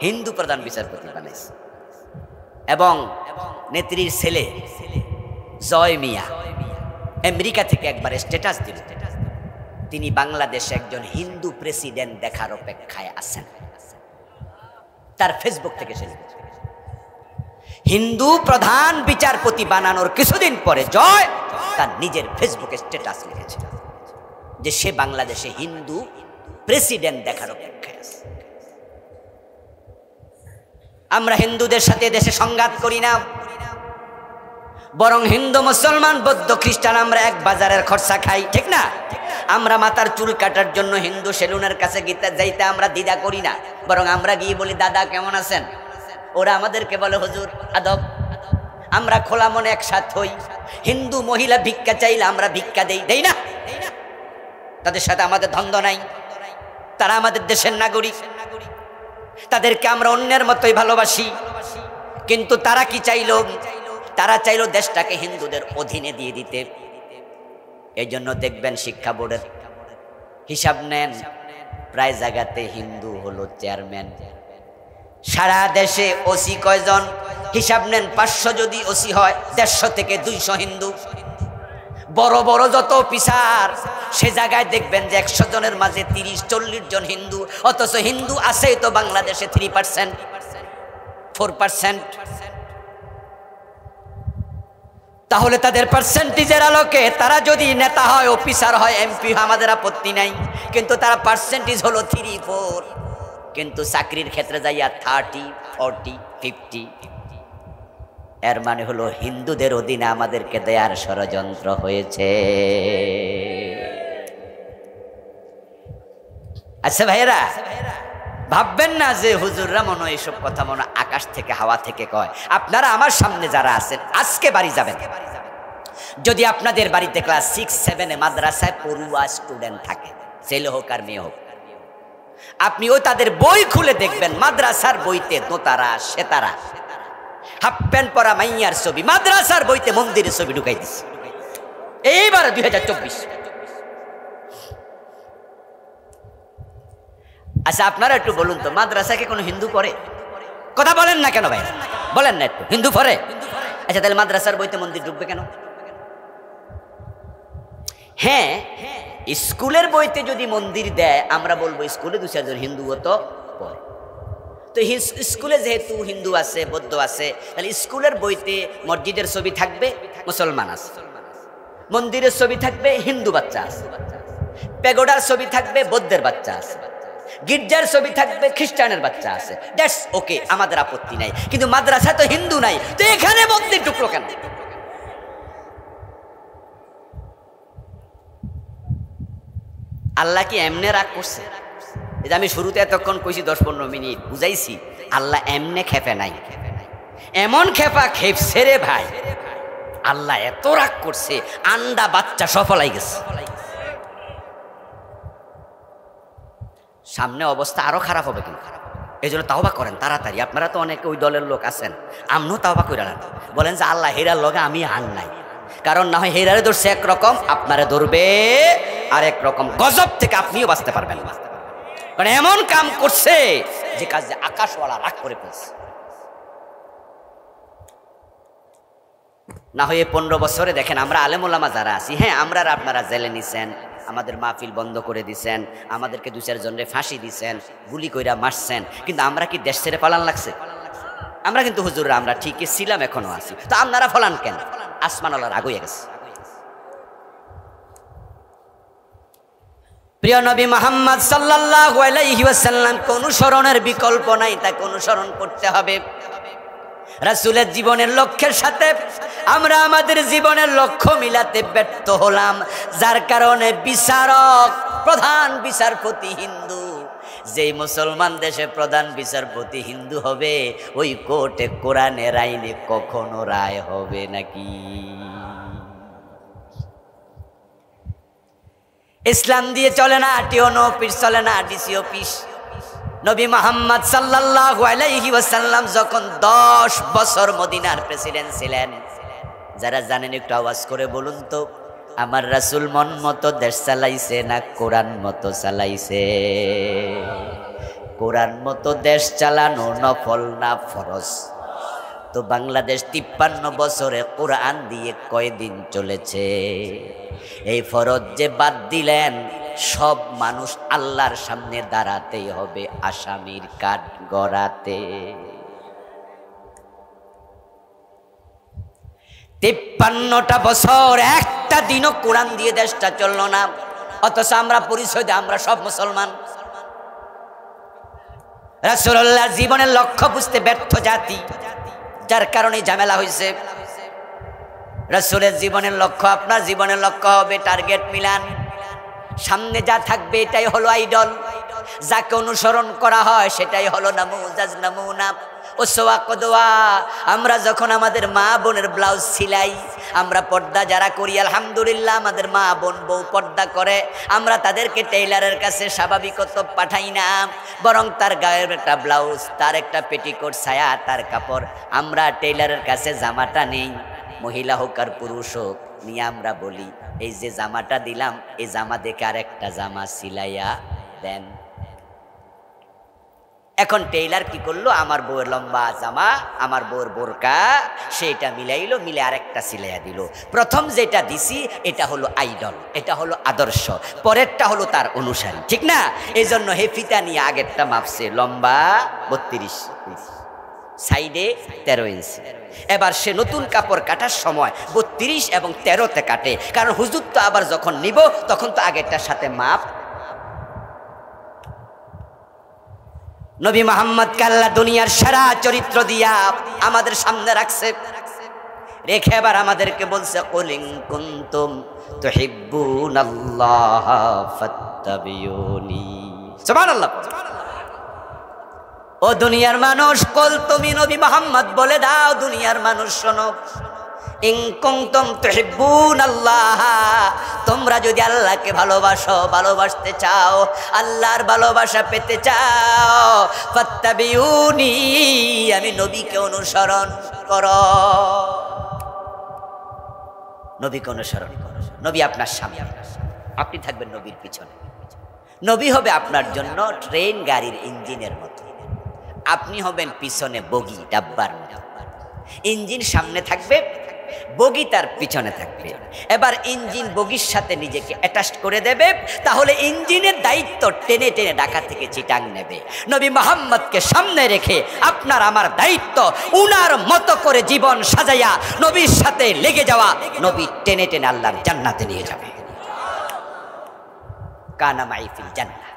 হিন্দু প্রধান বিচারপতি বানাইছে। এবং নেত্রীর ছেলে জয় মিয়া আমেরিকা থেকে একবার স্ট্যাটাস দিল, তিনি বাংলাদেশে একজন হিন্দু প্রেসিডেন্ট দেখার অপেক্ষায় আছেন। তার ফেসবুক থেকে সে হিন্দু প্রধান বিচারপতি বানানোর কিছুদিন পরে জয় তার নিজের ফেসবুকে স্ট্যাটাস লিখেছে যে সে বাংলাদেশে হিন্দু প্রেসিডেন্ট দেখার অপেক্ষায় আছে। আমরা হিন্দুদের সাথে দেশে সংঘাত করি না, বরং হিন্দু মুসলমান বৌদ্ধ খ্রিস্টান আমরা এক বাজারের খরচা খাই, ঠিক না? আমরা মাথার চুল কাটার জন্য হিন্দু সেলুনের কাছে যাইতে আমরা দ্বিধা করি না, বরং আমরা গিয়ে বলি দাদা কেমন আছেন, ওরা আমাদেরকে বলে হুজুর আদব। আমরা খোলা মনে একসাথ হই। হিন্দু মহিলা ভিক্ষা চাইলে আমরা ভিক্ষা দেই না, তাদের সাথে আমাদের দ্বন্দ্ব নাই, তারা আমাদের দেশের নাগরিক, তাদেরকে আমরা অন্যের মতোই ভালোবাসি। কিন্তু তারা কি চাইলো? তারা চাইলো দেশটাকে হিন্দুদের অধীনে দিয়ে দিতে। এই জন্য দেখবেন শিক্ষা বোর্ডের হিসাব নেন, প্রায় জায়গাতে হিন্দু হলো চেয়ারম্যান। সারা দেশে ওসি কয়জন? হিসাব নেন, 500 যদি ওসি হয় 150 থেকে 200 হিন্দু। বড় বড় যত অফিসার, সে জায়গায় দেখবেন যে 100 জনের মাঝে 30-40 জন হিন্দু, অথচ হিন্দু আছে তো বাংলাদেশে 3%, 4%। তাহলে তাদের পার্সেন্টেজের আলোকে তারা যদি নেতা হয়, অফিসার হয়, এমপি, আমাদের আপত্তি নাই, কিন্তু তারা পার্সেন্টেজ হলো 3-4, কিন্তু চাকরির ক্ষেত্রে যাইয়া 30, 40, 50। এর মানে হলো হিন্দুদের অধীনে আমাদেরকে দেয়ার ষড়যন্ত্র হয়েছে। আচ্ছা ভাইয়েরা, ভাববেন না যে হুজুররা মনে এইসব কথা মনে আকাশ থেকে হাওয়া থেকে কয়। আপনারা আমার সামনে যারা আছেন, আজকে বাড়ি যাবেন, যদি আপনাদের বাড়িতে ক্লাস 6-7 মাদ্রাসায় পড়ুয়া স্টুডেন্ট থাকে, ছেলে হোক আর মেয়ে হোক, আপনি ওই তাদের বই খুলে দেখবেন, মাদ্রাসার বইতে দোতারা, সেতারা, হাফ প্যান্ট পরা মাইয়ার ছবি, মাদ্রাসার বইতে মন্দিরের ছবি ঢুকাই দিচ্ছে। এইবার 2024। আচ্ছা, আপনারা একটু বলুন তো, মাদ্রাসাকে কোনো হিন্দু পড়ে? কথা বলেন না কেন ভাই? বলেন না একটু, হিন্দু পড়ে? আচ্ছা, তাহলে মাদ্রাসার বইতে মন্দির ঢুকবে কেন? হ্যাঁ, স্কুলের বইতে যদি মন্দির দেয়, আমরা বলবো স্কুলে 2-4 জন হিন্দুও তো পড়ে। তো স্কুলে যেহেতু হিন্দু আছে, বৌদ্ধ আছে, তাহলে স্কুলের বইতে মসজিদের ছবি থাকবে, মুসলমান আছে, মন্দিরের ছবি থাকবে, হিন্দু বাচ্চা আছে, পেগোডার ছবি থাকবে, বৌদ্ধের বাচ্চা আছে, গির্জার ছবি থাকবে, খ্রিস্টানের বাচ্চা আছে। দ্যাটস ওকে, আমাদের আপত্তি নাই। কিন্তু মাদ্রাসা তো হিন্দু নাই, তো এখানে মন্দির ঢুকলো কেন? আল্লাহ কি এমনি রাগ করছে? এই যে আমি শুরুতে এতক্ষণ কইছি 10-15 মিনিট বুঝাইছি, আল্লাহ এমনে খেপে নাই, এমন খেপা খেপছে রে ভাই, আল্লাহ এত রাগ করছে, আন্ডা বাচ্চা সফলাই গেছে। সামনে অবস্থা আরো খারাপ হবে, কিন্তু এই জন্য তাওবা করেন তাড়াতাড়ি। আপনারা তো অনেকে ওই দলের লোক আছেন, আমরাও তাওবা করে নেন, বলেন যে আল্লাহ হেরার লগে আমি হার নাই, কারণ না হয় হেরারে ধরছে একরকম, আপনারে ধরবে আরেক রকম, গজব থেকে আপনিও বাঁচতে পারবেন না। কারণ এমন কাম করছে যে কাজে আকাশওয়ালা রাগ করে ফেলছে। না হয় 15 বছরে দেখেন আমরা আলেম ওলামা যারা আছি, হ্যাঁ আমরা আপনারা জেলে নিছেন, আমাদের মাহফিল বন্ধ করে দিছেন, আমাদেরকে 2-4 জনের ফাঁসি দিছেন, গুলি কইরা মারছেন, কিন্তু আমরা কি দেশ ছেড়ে পালান লাগছে? আমরা কিন্তু হুজুররা আমরা ঠিকই ছিলাম, এখনো আছি। তো আপনারা ফলান কেন? আসমান আল্লাহর রাগ হয়ে গেছে। প্রিয় নবী মুহাম্মদ সাল্লাল্লাহু আলাইহি ওয়াসাল্লামকে অনুসরণের বিকল্প নাই, তাকে অনুসরণ করতে হবে। রাসূলের জীবনের লক্ষ্যের সাথে আমরা আমাদের জীবনের লক্ষ্য মিলাতে ব্যর্থ হলাম, যার কারণে বিচারক, প্রধান বিচারপতি হিন্দু। যেই মুসলমান দেশে প্রধান বিচারপতি হিন্দু হবে, ওই কোর্টে কোরআনের আইনে কখনো রায় হবে নাকি? ইসলাম দিয়ে চলে না, টিওনো অফিস চলে না, ডিসি অফিস। নবী মুহাম্মদ সাল্লাল্লাহু আলাইহি ওয়াসাল্লাম যখন 10 বছর মদিনার প্রেসিডেন্ট ছিলেন, যারা জানেন একটু আওয়াজ করে বলুন তো, আমার রাসূল মন মতো দেশ চালাইছে না কোরআন মতো চালাইছে? কোরআন মতো দেশ চালানো নফল না ফরজ? তো বাংলাদেশ 53 বছরে কোরআন দিয়ে কয়দিন চলেছে? এই ফরজ যে বাদ দিলেন, সব মানুষ আল্লাহর সামনে দাঁড়াতেই হবে আসামির কাঠ গড়াতে। 53টা বছর একটা দিনও কোরআন দিয়ে দেশটা চললো না, অথচ আমরা পরিচয় দিই আমরা সব মুসলমান। রাসূলুল্লাহর জীবনের লক্ষ্য বুঝতে ব্যর্থ জাতি, যার কারণে ঝামেলা হয়েছে। রাসূলের জীবনের লক্ষ্য আপনার জীবনের লক্ষ্য হবে টার্গেট মিলান, সামনে যা থাকবে এটাই হলো আইডল, যাকে অনুসরণ করা হয় সেটাই হলো নামুজাজ নামুনা ওসওয়া কদওয়া। আমরা যখন আমাদের মা বোনের ব্লাউজ সিলাই, আমরা পর্দা যারা করি আলহামদুলিল্লাহ, আমাদের মা বোন বউ পর্দা করে, আমরা তাদেরকে টেইলারের কাছে স্বাভাবিকত পাঠাই না, বরং তার গায়ের একটা ব্লাউজ, তার একটা পেটিকোট, ছায়া, তার কাপড়, আমরা টেইলারের কাছে জামাটা নেই, মহিলা হোক আর পুরুষ হোক, নিয়ে আমরা বলি এই যে জামাটা দিলাম, এই জামা দেখে আর একটা জামা সিলাইয়া দেন। এখন টেইলার কি করলো, আমার বউয়ের লম্বা জামা, আমার বউয়ের বোরকা, সেটা মিলাইলো, মিলে আরেকটা সিলাইয়া দিল। প্রথম যেটা দিছি এটা হলো আইডল, এটা হলো আদর্শ, পরেরটা হলো তার অনুসারী, ঠিক না? এই জন্য হে ফিতা নিয়ে আগেরটা মাপছে, লম্বা 32, সাইডে 13 ইঞ্চি। এবার সে নতুন কাপড় কাটার সময় 32 এবং 13তে কাটে, কারণ হুজুর তো আবার যখন নিব তখন তো আগেরটার সাথে মাপ। নবী মুহাম্মদকে আল্লাহ দুনিয়ার সেরা চরিত্র দিয়া আমাদের সামনে রাখছে, রেখে এবার আমাদেরকে বলছে কুল ইন কুনতুম তুহিব্বুনাল্লাহ ফাত্তাবিউনি। সুবহানাল্লাহ। ও দুনিয়ার মানুষ, কল তুমি নবী মুহাম্মদ বলে দাও, দুনিয়ার মানুষ শোনো, ইন কুনতুম তুহিব্বুনাল্লাহ, তোমরা যদি আল্লাহকে ভালোবাসো, ভালোবাসতে চাও, আল্লাহর ভালোবাসা পেতে চাও, ফাত্তাবিউনি, আমি নবীকে অনুসরণ করো, নবীকে অনুসরণ করো। নবী আপনার সামনে, আপনি থাকবেন নবীর পিছনে। নবী হবে আপনার জন্য ট্রেন গাড়ির ইঞ্জিনের মতো, আপনি হবেন পিছনে বগি ডাব্বার মতো। ইঞ্জিন সামনে থাকবে, বগি তার পিছনে থাকবে। এবার ইঞ্জিন বগির সাথে নিজেকে অ্যাটাচ করে দেবে, তাহলে ইঞ্জিনের দায়িত্ব টেনে টেনে ঢাকা থেকে চিটাং নেবে। নবী মুহাম্মদকে সামনে রেখে আপনার আমার দায়িত্ব উনার মতো করে জীবন সাজাইয়া নবীর সাথে লেগে যাওয়া, নবী টেনে টেনে আল্লাহর জান্নাতে নিয়ে যাবে। কানা মাই ফিল জান্নাহ।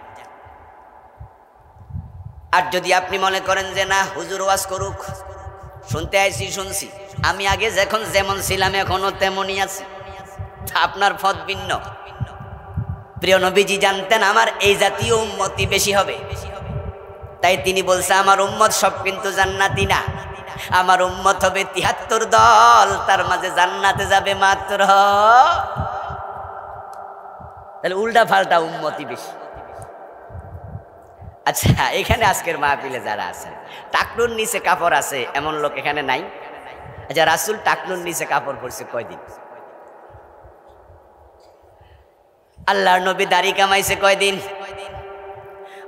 আর যদি আপনি মনে করেন যে না হুজুর ওয়াজ করুক, শুনতে আইছি শুনছি, আমি আগে যখন যেমন ছিলাম এখনো তেমনই আছি, আপনার পথ ভিন্ন। প্রিয় নবীজি জানতেন আমার এই জাতীয় উম্মতি বেশি হবে, তাই তিনি বলছে আমার উম্মত সব কিন্তু জান্নাতি না, আমার উম্মত হবে ৭৩ দল, তার মাঝে জান্নাতে যাবে মাত্র, তাহলে উল্টা পাল্টা উম্মতি বেশি। আচ্ছা, এখানে আজকের মাহফিলে যারা আছেন টাকনুর নিচে কাপড় আছে এমন লোক এখানে নাই? আচ্ছা, রাসূল টাকনুর নিচে কাপড় পরছে কয়দিন? আল্লাহর নবী দাড়ি কামাইছে কয়দিন?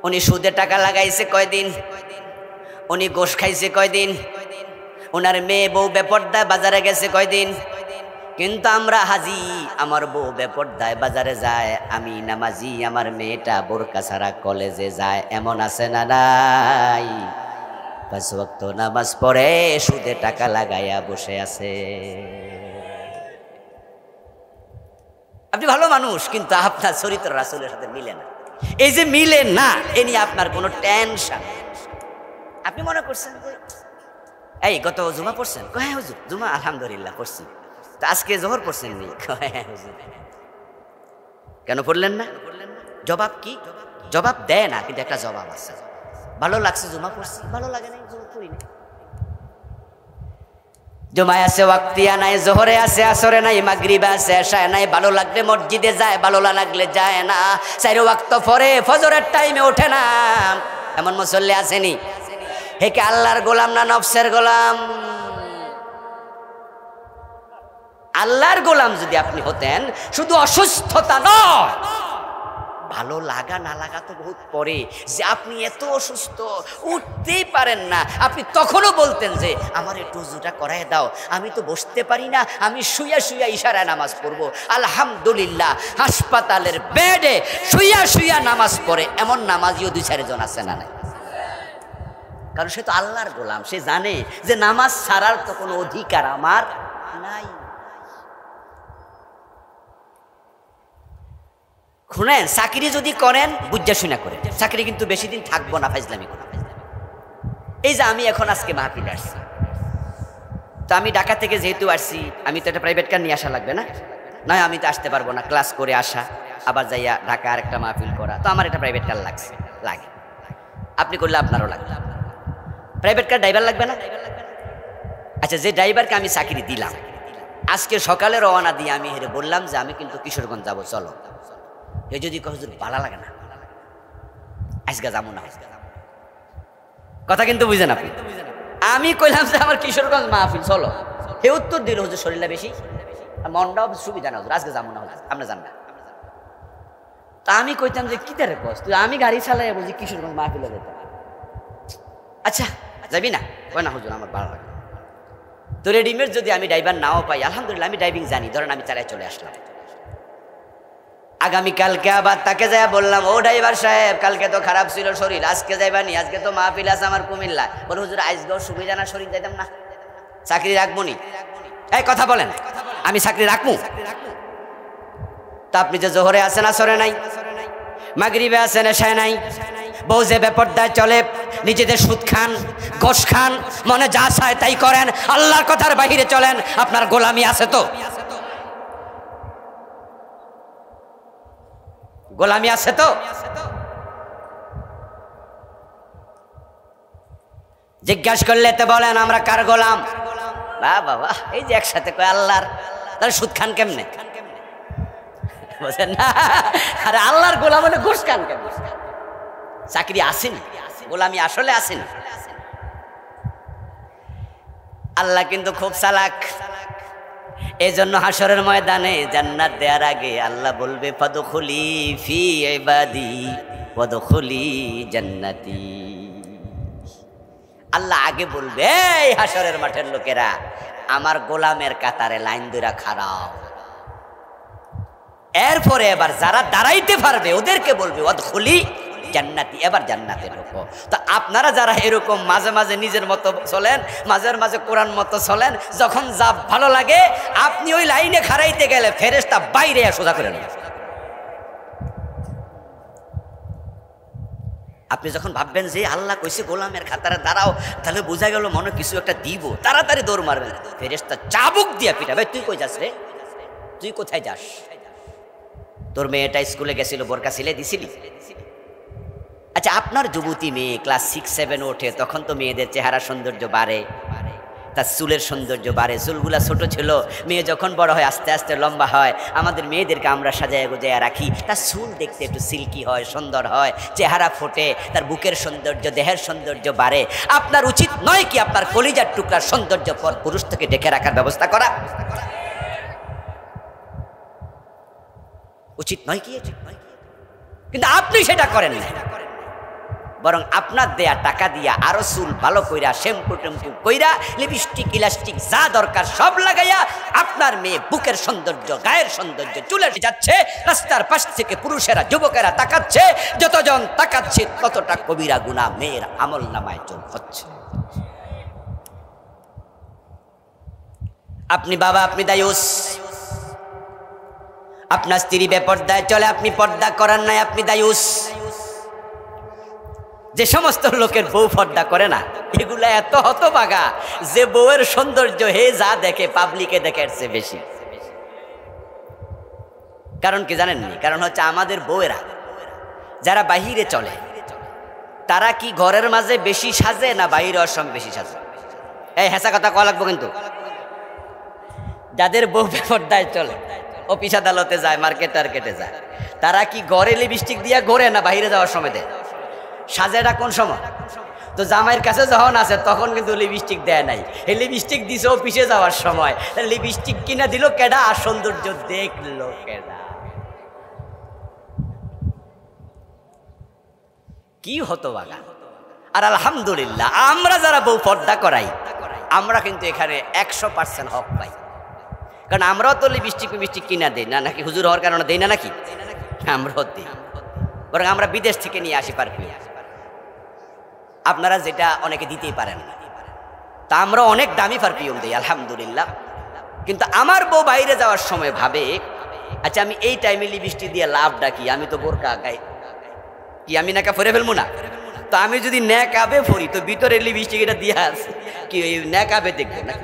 উনি সুদে টাকা লাগাইছে কয়দিন? উনি গোশ খাইছে কয়দিন? ওনার মেয়ে বউ বেপরদায় বাজারে গেছে কয়দিন? কিন্তু আমরা হাজি, আমার বউ বেপরদায় বাজারে যায়, আমি নামাজি, আমার মেয়েটা বোরকা ছাড়া কলেজে যায়, এমন আছে না নাই? ৫ ওয়াক্ত নামাজ পড়ে সুদে টাকা লাগাইয়া বসে আছে। আপনি ভালো মানুষ, কিন্তু আপনার চরিত্র রাসূলের সাথে মিলে না। এই যে মিলে না, এ নিয়ে আপনার কোনো টেনশন। আপনি মনে করছেন এই গত জুমা পড়ছেন? হ্যাঁ হুজুর, জুমা আলহামদুলিল্লাহ পড়ছি। তো আজকে জোহর পড়ছেন নি? হ্যাঁ হুজুর। কেন পড়লেন না? জবাব কি? জবাব দেয় না, কিন্তু একটা জবাব আছে। ভালো লাগছে জুমা পড়ছি, ভালো লাগে না জুমা পড়ি না। জুমায় আছে ওয়াক্তিয়া নাই, জোহরে আছে আসরে নাই, মাগরিবে আছে এশায় নাই, ভালো লাগলে মসজিদে যায়, ভালো না লাগলে যায় না, ৪ ওয়াক্ত পরে ফজরের টাইমে ওঠে না, এমন মুসল্লি আসেনি? হে কি আল্লাহর গোলাম না নফসের গোলাম? আল্লাহর গোলাম যদি আপনি হতেন, শুধু অসুস্থতা নয়, ভালো লাগা না লাগা তো বহুত পরে, যে আপনি এত অসুস্থ উঠতেই পারেন না, আপনি তখনও বলতেন যে আমার একটু উযুটা করায় দাও, আমি তো বসতে পারি না, আমি শুইয়া শুইয়া ইশারায় নামাজ পড়বো। আলহামদুলিল্লাহ, হাসপাতালের বেডে শুইয়া শুইয়া নামাজ পড়ে এমন নামাজিও ২-৪ জন আছে না নাই? কারণ সে তো আল্লাহর গোলাম, সে জানে যে নামাজ ছাড়ার তো কোনো অধিকার আমার নাই। শুনেন, চাকরি যদি করেন বুঝা শুনা করেন, চাকরি কিন্তু বেশি দিন থাকবো না, ফাইজলামি করে। এই যে আমি এখন আজকে মাহফিলে আসছি, তো আমি ঢাকা থেকে যেহেতু আসছি, আমি তো একটা প্রাইভেট কার নিয়ে আসা লাগবে না? নয় আমি তো আসতে পারবো না, ক্লাস করে আসা, আবার যাইয়া ঢাকা আর একটা মাহফিল করা, তো আমার একটা প্রাইভেট কার লাগে। আপনি করলে আপনারও লাগবে। প্রাইভেট কার ড্রাইভার লাগবে না? আচ্ছা, যে ড্রাইভারকে আমি চাকরি দিলাম, আজকে সকালে রওনা দিয়ে আমি হেরে বললাম যে আমি কিন্তু কিশোরগঞ্জ যাবো, চলো। এ যদি হুজুর ভালো লাগে না, আজকে যাবো না, কথা কিন্তু বুঝেন আপনি। আমি কইলাম যে আমার কিশোরগঞ্জ মাহফিল, চলো। হে উত্তর দিল হুজুর শরীরটা বেশি, মনটাও সুবিধা না হুজুর, আজকে যাবো না হুজুর, আমরা যান না। তা আমি কইতাম যে কি তারে কস তুই, আমি গাড়ি চালাই বুঝি কিশোরগঞ্জ মাহফিলে যেতাম। আচ্ছা যাবি না? কয় না হুজুর আমার ভালো লাগে। তো রেডিমেড যদি আমি ড্রাইভার নাও পাই, আলহামদুলিল্লাহ আমি ড্রাইভিং জানি, ধরেন আমি চালাই চলে আসলাম। আগামীকালকে আবার তাকে যাই বললাম, ও ড্রাইভার সাহেব, কালকে তো খারাপ ছিল শরীর, আজকে যাইবানি, আজকে তো মাহফিল আছে আমার কুমিল্লা। বলে হুজুর আজকেও সুবিধা না, শরীর যাইতাম না, চাকরি রাখবো নি? এই কথা বলেন, আমি চাকরি রাখবো? তা আপনি যে জোহরে আছেন আসরে নাই, মাগরিবে আছেন এশায় নাই, বউ যে বেপরদায় চলে, নিজেদের সুদ খান, ঘোষ খান, মনে যা চায় তাই করেন, আল্লাহর কথার বাহিরে চলেন, আপনার গোলামি আছে তো? গোলামি আছে তো? জিজ্ঞাসা করলে তো বলেন আমরা কার গোলাম? বাহ বাবা, এই যে একসাথে কয় আল্লাহর, তাহলে সুদ খান কেমনে? বুঝেন না? আরে আল্লাহর গোলাম মানে ঘুষ খান কেমনে? চাকরি আসেনি, গোলামি আসলে আসেনি। আল্লাহ কিন্তু খুব চালাক, এই জন্য হাসরের ময়দানে জান্নাত দেওয়ার আগে আল্লাহ বলবে ফাদখুলি ফি ইবাদি ওয়াদখুলি জান্নাতি। আল্লাহ আগে বলবে, এই হাসরের মাঠের লোকেরা, আমার গোলামের কাতারে লাইন ধরে খাড়াও। এরপরে এবার যারা দাঁড়াইতে পারবে ওদেরকে বলবে ওয়াদখুলি জান্নাতি, এবার জান্নাতে ঢোকো। তো আপনারা যারা এরকম মাঝে মাঝে নিজের মতো চলেন, মাঝের মাঝে কোরআন মতো চলেন, যখন যা ভালো লাগে আপনি ওই লাইনে খাড়াইতে গেলে ফেরেশতা বাইরে সোজা করে নেন। আপনি যখন ভাববেন যে আল্লাহ কইছে গোলামের খাতারে দাঁড়াও, তাহলে বোঝা গেল মনে কিছু একটা দিব, তাড়াতাড়ি দৌড় মারবেন, ফেরেশতা চাবুক দিয়া পিটাবে, তুই কই যাস রে, তুই কোথায় যাস, তোর মেয়েটা স্কুলে গেছিল, বোরকা সিলে দিছিলি? আচ্ছা, আপনার যুবতী মেয়ে ক্লাস 6-7 ওঠে, তখন তো মেয়েদের চেহারা সৌন্দর্য বাড়ে, তার চুলের সৌন্দর্য বাড়ে। চুলগুলা ছোট ছিল, মেয়ে যখন বড় হয় আস্তে আস্তে লম্বা হয়। আমাদের মেয়েদেরকে আমরা সাজায় গুজায় রাখি, তার চুল দেখতে একটু সিল্কি হয়, সুন্দর হয়, চেহারা ফোটে, তার বুকের সৌন্দর্য, দেহের সৌন্দর্য বাড়ে। আপনার উচিত নয় কি আপনার কলিজার টুকরার সৌন্দর্য পর পুরুষ থেকে ঢেকে রাখার ব্যবস্থা করা? উচিত নয় কি? কিন্তু আপনি সেটা করেন না, বরং আপনার দেয়া টাকা দিয়া আরো চুল ভালো কইরা, শ্যাম্পু টেম্পু কইরা, লিপস্টিক ইলাস্টিক যা দরকার সব লাগাইয়া আপনার মেয়ে বুকের সৌন্দর্য, গায়ের সৌন্দর্য, চুলের যাচ্ছে। রাস্তার পাশ থেকে পুরুষেরা, যুবকেরা তাকাচ্ছে, যতজন তাকাচ্ছে ততটা কবিরা গুনাহ মেয়ের আমল নামায় যোগ হচ্ছে। আপনি বাবা, আপনি দায়ুস, আপনার স্ত্রী বেপর্দায় চলে, আপনি পর্দা করার নাই, আপনি দায়ুস। যে সমস্ত লোকের বউ পর্দা করে না, এগুলা এত হতভাগা যে বউয়ের সৌন্দর্য হে যা দেখে পাবলিকে দেখে এর চেয়ে বেশি। কারণ কি জানেননি? কারণ হচ্ছে আমাদের বউয়েরা যারা বাহিরে চলে, তারা কি ঘরের মাঝে বেশি সাজে না বাহিরে অসম বেশি সাজে? এই হেসা কথা কওয়া লাগবো কিন্তু। যাদের বউ বেপর্দায় চলে, অফিস আদালতে যায়, মার্কেট টার্কেটে যায়, তারা কি ঘরে লিপস্টিক দিয়ে ঘোরে না বাহিরে যাওয়ার সময় দেয়? সাজেটা কোন সময়? তো জামাইয়ের কাছে যখন আছে তখন কিন্তু লিপস্টিক দেয় নাই, এই লিপস্টিক দিছে অফিসে যাওয়ার সময়। লিপস্টিক কিনা দিল কেডা, আর সৌন্দর্য দেখলো কেডা? কি হতভাগা! আর আলহামদুলিল্লাহ আমরা যারা বউ পর্দা করাই, আমরা কিন্তু এখানে 100% হক পাই। কারণ আমরাও তো লিপস্টিক কিনা দেই না, নাকি হুজুর হওয়ার কারণে দেই না? নাকি আমরাও দিই, বরং আমরা বিদেশ থেকে নিয়ে আসি পারফিউম। আপনারা যেটা অনেকে দিতেই পারেন না, তা আমরা অনেক দামি পারফিউম দিই আলহামদুলিল্লাহ। কিন্তু আমার বউ বাইরে যাওয়ার সময় ভাবে, আচ্ছা আমি এই টাইমে লিপস্টিক দিয়ে লাভটা কি? আমি তো বোরকা গাই, কি আমি নাকা ফরে ফেলবো না? তো আমি যদি ন্যাকাবে ফরি তো ভিতরে লিপস্টিক এটা দিয়ে আছে, কি ওই ন্যাকাবে দেখবো না?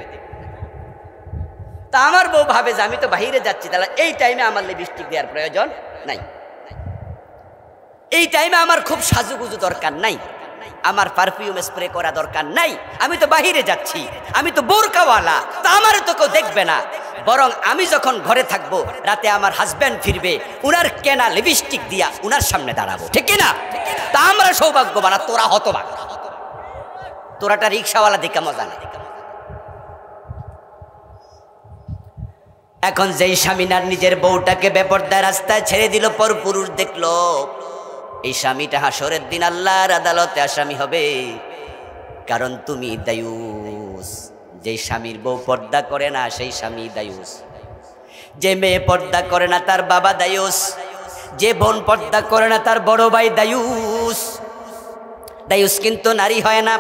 তা আমার বউ ভাবে যে আমি তো বাহিরে যাচ্ছি, তাহলে এই টাইমে আমার লিপস্টিক দেওয়ার প্রয়োজন নাই, এই টাইমে আমার খুব সাজুগুজু দরকার নাই, আমার পারফিউম স্প্রে করা দরকার নাই, আমি তো বাহিরে যাচ্ছি, আমি তো বোরকাওয়ালা, তা আমার তো কেউ দেখবে না। বরং আমি যখন ঘরে থাকবো, রাতে আমার হাজব্যান্ড ফিরবে, উনার কেনা লিপস্টিক দিয়া উনার সামনে দাঁড়াবো, ঠিক কিনা? তা আমরা সৌভাগ্যবান, তোরা হতভাগ, তোরাটা রিক্সাওয়ালা দেখে মজা নেই। এখন যেই স্বামীনার নিজের বউটাকে বেপরদায় রাস্তায় ছেড়ে দিল, পর পুরুষ দেখলো, এই স্বামীটা হাসরের দিন আল্লাহর আদালতে আসামি হবে। কারণ তুমি দায়ুস। যেই স্বামীর বউ পর্দা করে না সেই স্বামী দায়ুস, যে মেয়ে পর্দা করে না তার বাবা দায়ুস, যে বোন পর্দা করে না তার বড় ভাই দায়ুস। দায়ুস কিন্তু নারী হয় না,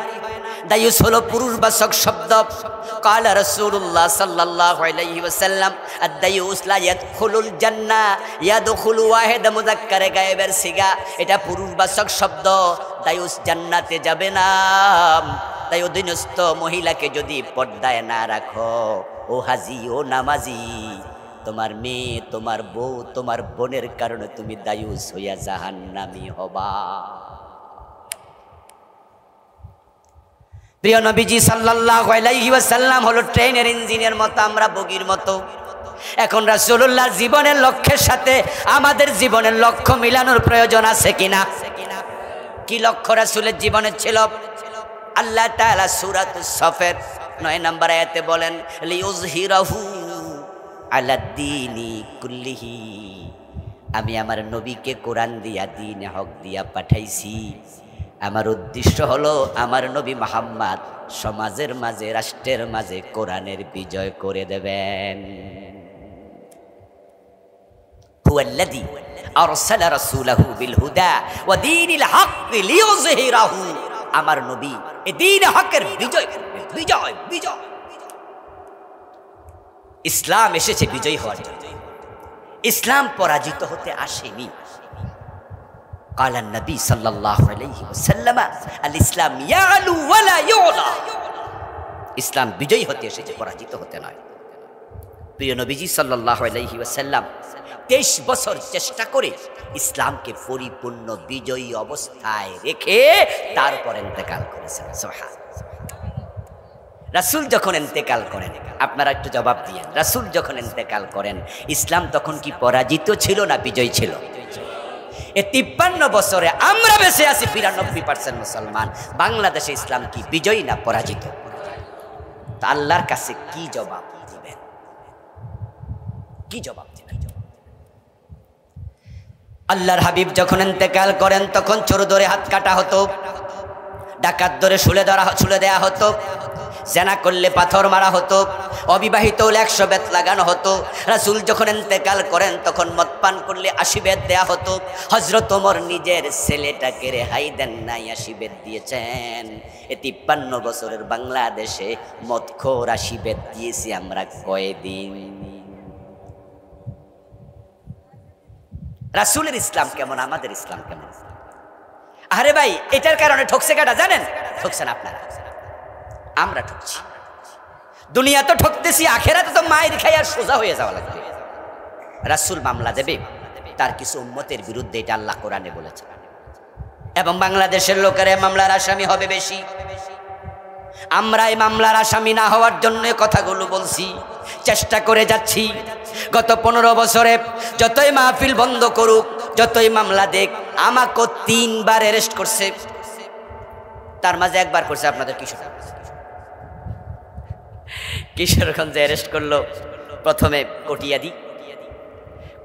দায়ুস হলো পুরুষবাচক শব্দ। قال رسول الله صلى الله عليه وسلم الديوس لا يدخل الجنة يدخل واحد মুযাক্কারে গায়েবের সিগা, এটা পুরুষবাচক শব্দ। দায়ুস জান্নাতে যাবে না। তাই অধীনস্থ মহিলাকে যদি পর্দায় না রাখো, ও হাজি ও নামাজি, তোমার মেয়ে, তোমার বউ, তোমার বোনের কারণে তুমি দায়ুস হইয়া জাহান্নামী হবা। প্রিয় নবীজি সাল্লাল্লাহু আলাইহি ওয়াসাল্লাম হলো ট্রেনের ইঞ্জিনের মতো, আমরা বগির মতো। এখন রাসূলুল্লাহর জীবনের লক্ষ্যের সাথে আমাদের জীবনের লক্ষ্য মিলানোর প্রয়োজন আছে কিনা? কি লক্ষ্য রাসূলের জীবনের ছিল? আল্লাহ তাআলা সূরাতুস সফের 9 নম্বর আয়াতে বলেন, লিউযহিরাহু আলাদ্দীনি কুল্লিহি, আমি আমার নবীকে কোরআন দিয়া, দ্বীনে হক দিয়া পাঠাইছি। আমার উদ্দেশ্য হলো আমার নবী মুহাম্মদ সমাজের মাঝে, রাষ্ট্রের মাঝে কোরআনের বিজয় করে দেবেন। হুয়াল্লাযী আরসালা রাসূলাহু বিল হুদা ওয়া দীনিল হক লিইয়ুযহিরাহু, আমার নবী এই দ্বীন হকের বিজয় করবে। বিজয়, বিজয়। ইসলাম এসেছে বিজয় হওয়ার জন্য, ইসলাম পরাজিত হতে আসেনি। قال النبي صلى الله عليه وسلم الاسلام يعلو ولا يعلى, ইসলাম বিজয়ী হতে এসেছে, পরাজিত হতে নয়। প্রিয় নবীজি সাল্লাল্লাহু আলাইহি ওয়াসাল্লাম 23 বছর চেষ্টা করে ইসলামকে পরিপূর্ণ বিজয়ী অবস্থায় রেখে তারপর ইন্তেকাল করেছেন। সুবহান। রাসূল যখন ইন্তেকাল করেন, আপনারা একটু জবাব দিয়েন, রাসূল যখন ইন্তেকাল করেন ইসলাম তখন কি পরাজিত ছিল না বিজয়ী ছিল? এই 53 বছরে আমরা বেঁচে আছি 92% মুসলমান। বাংলাদেশে ইসলাম কি বিজয়ী না পরাজিত? তা আল্লাহর কাছে কি জবাব দিবেন? কি জবাব দিবেন? আল্লাহর হাবিব যখন ইন্তেকাল করেন তখন চোর ধরে হাত কাটা হতো, ডাকাত ধরে শুলে দেওয়া হতো, জেনা করলে পাথর মারা হতো, অবিবাহিত হলে 100 বেত লাগানো হতো। রাসূল যখন ইন্তেকাল করেন তখন মদ পান করলে 80 বেত দেয়া হতো। হযরত ওমর নিজের ছেলেটাকে রেহাই দেন নাই, 80 বেত দিয়েছেন। এই 53 বছরের বাংলাদেশে মদখোর 80 বেত দিয়েছি আমরা কয়দিন? রাসূলের ইসলাম কেমন, আমাদের ইসলাম কেমন? আরে ভাই, এটার কারণে ঠকছে কাটা জানেন? ঠকছেন আপনারা, আমরা ঠকছি। দুনিয়া তো ঠকতেছি, আখেরাতে তো মায়ের খাই আর সোজা হয়ে যাওয়া লাগবে। রাসূল মামলা দেবে তার কিছু উম্মতের বিরুদ্ধে, এটা আল্লাহ কোরআনে বলেছে, এবং বাংলাদেশের লোকেরা মামলার আসামি হবে বেশি। আমরা এই মামলার আসামি না হওয়ার জন্য কথাগুলো বলছি, চেষ্টা করে যাচ্ছি। গত 15 বছরে যতই মাহফিল বন্ধ করুক, যতই মামলা দেখ, আমাকে 3 বার অ্যারেস্ট করছে। তার মাঝে একবার করছে আপনাদের কিশোরগঞ্জে অ্যারেস্ট করলো। প্রথমে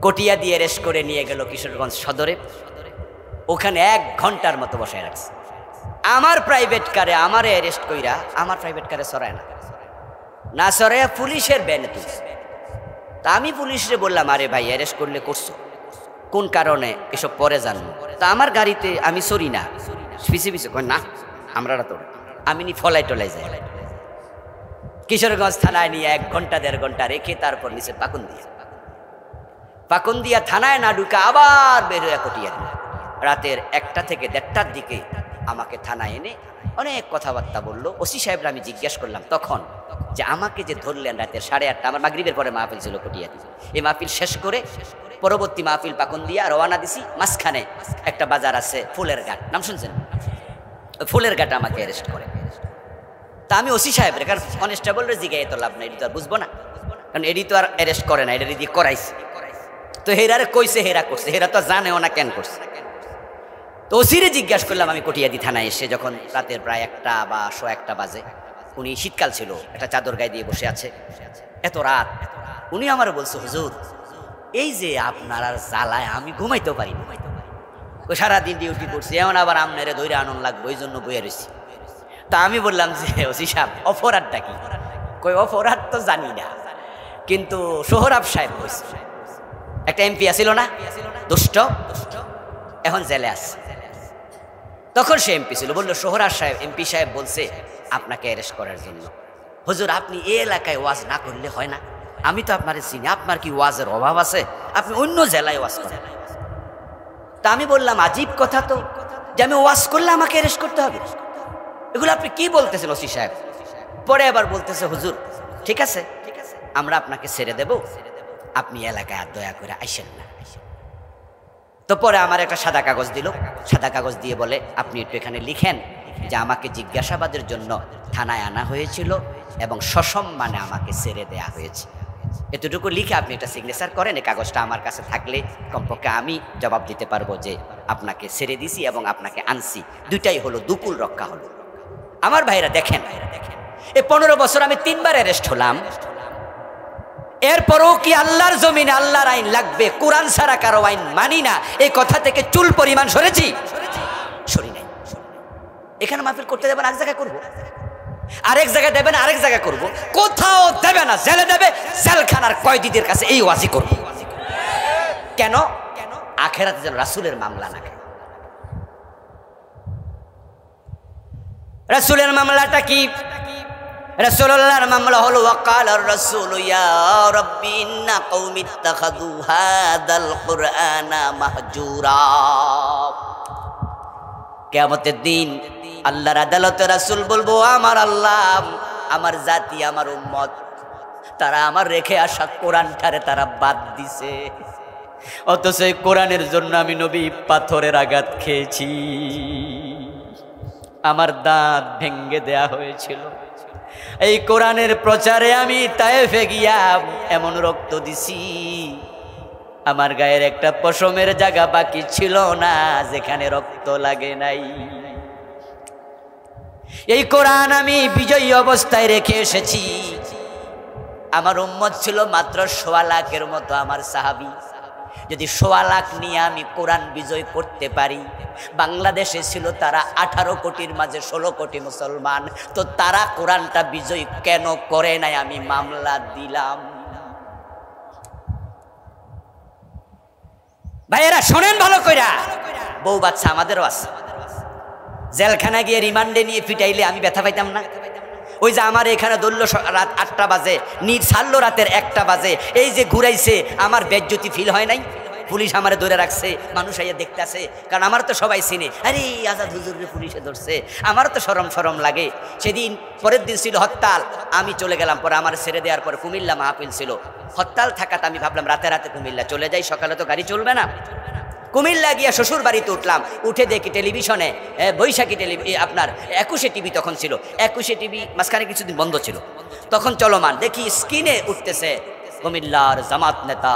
কটিয়াদি অ্যারেস্ট করে নিয়ে গেল কিশোরগঞ্জ সদরে। ওখানে 1 ঘন্টার মতো বসায় রাখছে। আমার প্রাইভেট কারে আমারে অ্যারেস্ট কইরা, আমার প্রাইভেট কারে সরায় না সরাইয়া পুলিশের ব্যানে তুলছে। তা আমি পুলিশরে বললাম, আরে ভাই অ্যারেস্ট করলে করছো কোন কারণে, এসব পরে জানবো। তা আমার গাড়িতে আমি সরি না, পিছে কই না আমরা তো, আমি নি ফলাই টলাই যাই। কিশোরগঞ্জ থানায় নিয়ে 1 ঘন্টা 1.5 ঘন্টা রেখে তারপর নিচে পাকুন্দিয়া থানায় না ঢুকে আবার বের হয়ে কটিয়াদি। রাতের 1টা থেকে 1:30টার দিকে আমাকে থানায় এনে অনেক কথাবার্তা বললো। ওসি সাহেবরা আমি জিজ্ঞেস করলাম তখন যে আমাকে যে ধরলেন রাতের 8:30, আমার মাগরিবের পরে মাহফিল ছিল কটিয়াদি। এই মাহফিল শেষ করে পরবর্তী মাহফিল পাকুন্দিয়া রওনা দিছি। মাঝখানে একটা বাজার আছে ফুলের ঘাট, নাম শুনছেন? ফুলের ঘাট আমাকে অ্যারেস্ট করে। তা আমি ওসি সাহেবের, কারণ কনস্টেবলের জিগাই তো লাভ নাই, এটি তো আর বুঝবো না, কারণ এটি তো আর অ্যারেস্ট করে না, এটা দিয়ে করাইছে। তো হেরারে কইছে, হেরা করছে, হেরা তো জানেও না কেন করছে। তো ওসিরে জিজ্ঞাসা করলাম আমি কটিয়াদি থানায় এসে, যখন রাতের প্রায় 1টা বা 1:15 বাজে। উনি শীতকাল ছিল, একটা চাদর গায়ে দিয়ে বসে আছে, এত রাত। উনি আমার বলছে, হুজুর এই যে আপনার আর জ্বালায় আমি ঘুমাইতেও পারি না, ওই সারাদিন ডিউটি করছি, এমন আবার আপনারে ধৈর্য আনন্দ লাগবে, ওই জন্য বইয়ে রয়েছি। তা আমি বললাম যে ওসি সাহেব অপরাধটা কি? কই অপরাধ তো জানি না, কিন্তু সোহরাব সাহেব হয়েছে, একটা এমপি আসিল না, দুষ্ট, এখন জেলে আছে। তখন সে এমপি ছিল, বললো সোহরাব সাহেব, এমপি সাহেব বলছে আপনাকে অ্যারেস্ট করার জন্য। হুজুর আপনি এই এলাকায় ওয়াজ না করলে হয় না? আমি তো আপনার চিনি, আপনার কি ওয়াজের অভাব আছে? আপনি অন্য জেলায় ওয়াজ করেন। তা আমি বললাম, আজীব কথা তো, যে আমি ওয়াজ করলে আমাকে অ্যারেস্ট করতে হবে, এগুলো আপনি কি বলতেছেন ওসি সাহেব? পরে আবার বলতেছে, হুজুর ঠিক আছে, আমরা আপনাকে ছেড়ে দেব, আপনি এলাকায় আর দয়া করে আইসেন না। তো পরে আমার একটা সাদা কাগজ দিল, সাদা কাগজ দিয়ে বলে আপনি একটু এখানে লিখেন যে আমাকে জিজ্ঞাসাবাদের জন্য থানায় আনা হয়েছিল এবং সসম্মানে আমাকে ছেড়ে দেয়া হয়েছে। এতটুকু লিখে আপনি একটা সিগনেচার করেন, এই কাগজটা আমার কাছে থাকলে কমপক্ষে আমি জবাব দিতে পারবো যে আপনাকে ছেড়ে দিছি এবং আপনাকে আনছি, দুইটাই হলো, দুকুল রক্ষা হলো। আমার ভাইরা দেখেন, এই 15 বছর আমি 3 বার অ্যারেস্ট হলাম, এরপরও কি আল্লাহর জমিনে আল্লাহর আইন লাগবে, কোরআন ছাড়া কারো আইন মানি না, এই কথা থেকে চুল পরিমাণ সরেছি? সরি নাই। এখানে মাহফিল করতে দেবেন, এক জায়গায় করবো, আরেক জায়গায় দেবেন, আরেক জায়গায় করবো, কোথাও দেবে না, জেলে দেবে, জেলখানার কয়েদিদের কাছে এই ওয়াজি করবো। কেন? আখেরাতে যেন রাসূলের মামলা না খায়। রাসূলের মামলাটা কি? রাসূলুল্লাহর মামলা হলো ওয়াকালার রাসূল ইয়া রাব্বি ইন্না কওমি ইত্তাখাযু হাদাল কুরআনা মাহজুরা। কিয়ামতের দিন আল্লাহর আদালতে রাসূল বলবো, আমার আল্লাহ, আমার জাতি, আমার উম্মত, তারা আমার রেখে আসা কোরআনটারে তারা বাদ দিছে। অথচ এই কোরআনের জন্য আমি নবী পাথরের আঘাত খেয়েছি, আমার দাঁত ভেঙ্গে দেয়া হয়েছিল। এই কোরআনের প্রচারে আমি তায়েফে গিয়া এমন রক্ত দিছি, আমার গায়ের একটা পশমের জায়গা বাকি ছিল না যেখানে রক্ত লাগে নাই। এই কোরআন আমি বিজয়ী অবস্থায় রেখে এসেছি। আমার উম্মত ছিল মাত্র ১.৫ লাখের মতো আমার সাহাবী। যদি ১.৫ লাখ নিয়ে আমি কোরআন বিজয় করতে পারি, বাংলাদেশে ছিল তারা ১৮ কোটির মাঝে ১৬ কোটি মুসলমান, তো তারা কোরআনটা বিজয় কেন করে নাই? আমি মামলা দিলাম। ভাইয়েরা শোনেন ভালো কইরা, বউ বাচ্চা আমাদেরও আছে। জেলখানা গিয়ে রিমান্ডে নিয়ে পিটাইলে আমি ব্যথা পাইতাম না? ওই যে আমার এখানে ধরল রাত ৮টা বাজে, নিট ছাড়লো রাতের ১টা বাজে, এই যে ঘুরাইছে, আমার বেজ্জতি ফিল হয় নাই? পুলিশ আমারে ধরে রাখছে, মানুষ আইয়া দেখতে আসে, কারণ আমার তো সবাই চিনে, আরে আজাদ হুজুরে পুলিশে ধরছে, আমার তো শরম শরম লাগে। সেদিন পরের দিন ছিল হরতাল, আমি চলে গেলাম। পরে আমার ছেড়ে দেওয়ার পরে কুমিল্লা মাহফিল ছিল, হরতাল থাকাতে আমি ভাবলাম রাতে রাতে কুমিল্লা চলে যাই, সকালে তো গাড়ি চলবে না। কুমিল্লা গিয়া শ্বশুর বাড়িতে উঠলাম, উঠে দেখি টেলিভিশনে বৈশাখী আপনার ২১শে টিভি তখন ছিল, ২১শে টিভি মাঝখানে কিছুদিন বন্ধ ছিল, তখন চলমান দেখি স্ক্রিনে উঠতেছে কুমিল্লার জামাত নেতা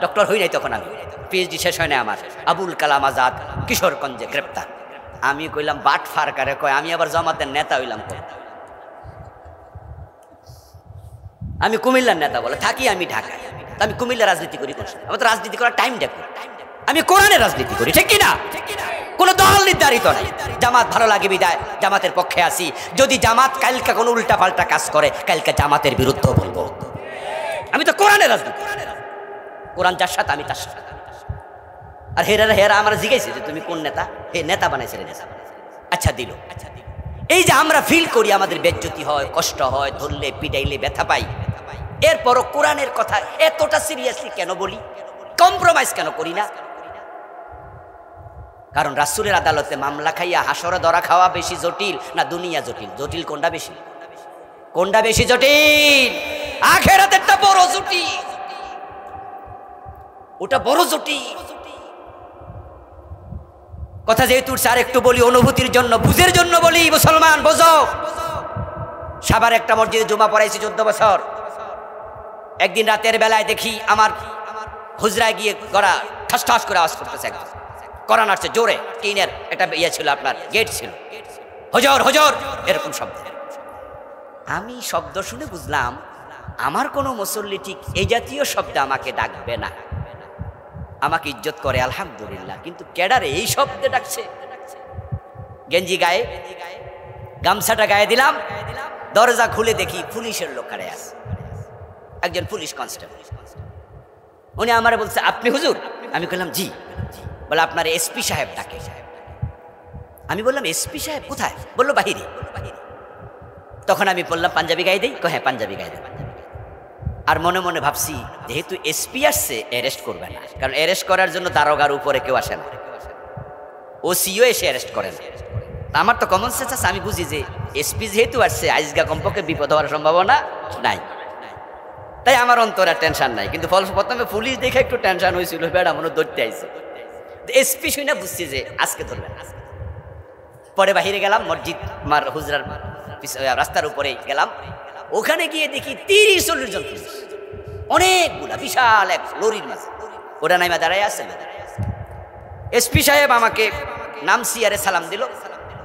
ডক্টর হই নাই তখন, আমি পিএইচডি শেষ হয় না আমার, আবুল কালাম আজাদ কিশোরগঞ্জে গ্রেপ্তার। আমি কইলাম বাট ফারকারে কয় আমি আবার জামাতের নেতা হইলাম? আমি কুমিল্লার নেতা বলে থাকি, আমি ঢাকায়, আমি কুমিল্লা রাজনীতি করি। আমার তো রাজনীতি করার টাইম দেখো, আমি কোরআনের রাজনীতি করি, ঠিক কিনা? কোনো দল নির্ধারিত নাই। জামাত ভালো লাগে বিদায় জামাতের পক্ষে আসি, যদি জামাত কালকে কোনো উল্টা পাল্টা কাজ করে কালকে জামাতের বিরুদ্ধে বলবো। আমি তো কোরআনের রাজনীতি, কোরআন যার সাথে আমি তার সাথে। আর হেরা আমার জিজ্ঞাসা যে তুমি কোন নেতা? হে নেতা বানাইছে রে নেতা। আচ্ছা দিল। এই যে আমরা ফিল করি আমাদের বেজ্জতি হয়, কষ্ট হয়, ধরলে পিটাইলে ব্যথা পাই, এরপরও কোরআনের কথা এতটা সিরিয়াসলি কেন বলি? কম্প্রোমাইজ কেন করি না? কারণ রাসূলের আদালতে মামলা খাইয়া হাসরে ধরা খাওয়া বেশি জটিল না দুনিয়া জটিল? জটিল কোনটা বেশি? কোনটা বেশি জটিল? আখিরাতেরটা বড় জটিল, ওটা বড় জটিল। কথা যেহেতু স্যার একটু বলি অনুভূতির জন্য, বুঝের জন্য বলি, মুসলমান বোঝো। সাভার একটা মসজিদে জুমা পড়াইছি 14 বছর। একদিন রাতের বেলায় দেখি আমার হুজরায় গিয়ে গড়া ঠাস ঠাস করে আওয়াজ করতেছে, একদম করা নাড়ছে জোরে, টিনের একটা ইয়ে ছিল, আপনার গেট ছিল, হজর হজর এরকম শব্দ। আমি শব্দ শুনে বুঝলাম আমার কোনো মুসল্লি ঠিক এই জাতীয় শব্দে আমাকে ডাকবে না, আমাকে ইজ্জত করে আলহামদুলিল্লাহ, কিন্তু ক্যাডারে এই শব্দে ডাকছে। গেঞ্জি গায়ে, গামছাটা গায়ে দিলাম, দরজা খুলে দেখি পুলিশের লোক খাড়ে আছে, একজন পুলিশ কনস্টেবল। উনি আমারে বলছে আপনি হুজুর? আমি বললাম জি। বলে আপনার এসপি সাহেব ডাকে। আমি বললাম এসপি সাহেব কোথায়? বললো বাহিরে। তখন আমি বললাম পাঞ্জাবি গায়ে দেই? হ্যাঁ পাঞ্জাবি গায়ে দেন। আর মনে মনে ভাবছি যেহেতু এসপি আসছে অ্যারেস্ট করবে না, কারণ অ্যারেস্ট করার জন্য দারোগার উপরে কেউ আসে না, ওসিও এসে অ্যারেস্ট করে না। আমার তো কমন সেন্স আছে, আমি বুঝি যে এসপি যেহেতু আসছে আইজগা কমপক্ষে বিপদ হওয়ার সম্ভাবনা নাই, তাই আমার অন্তরে টেনশন নাই। কিন্তু প্রথমে পুলিশ দেখে একটু টেনশন হয়েছিল, বেড়া মনে ধরতে আইছে। এসপি শুনে বুঝছি যে আজকে ধরবে না। পরে বাহিরে গেলাম, মসজিদ আমার হুজরার রাস্তার উপরে গেলাম, ওখানে গিয়ে দেখি 30-40 জন পুলিশ, অনেকগুলা, বিশাল এক লরির মাঝে ওরা নাইমা দাঁড়ায় আছে। এসপি সাহেব আমাকে নামছি, আরে সালাম দিল,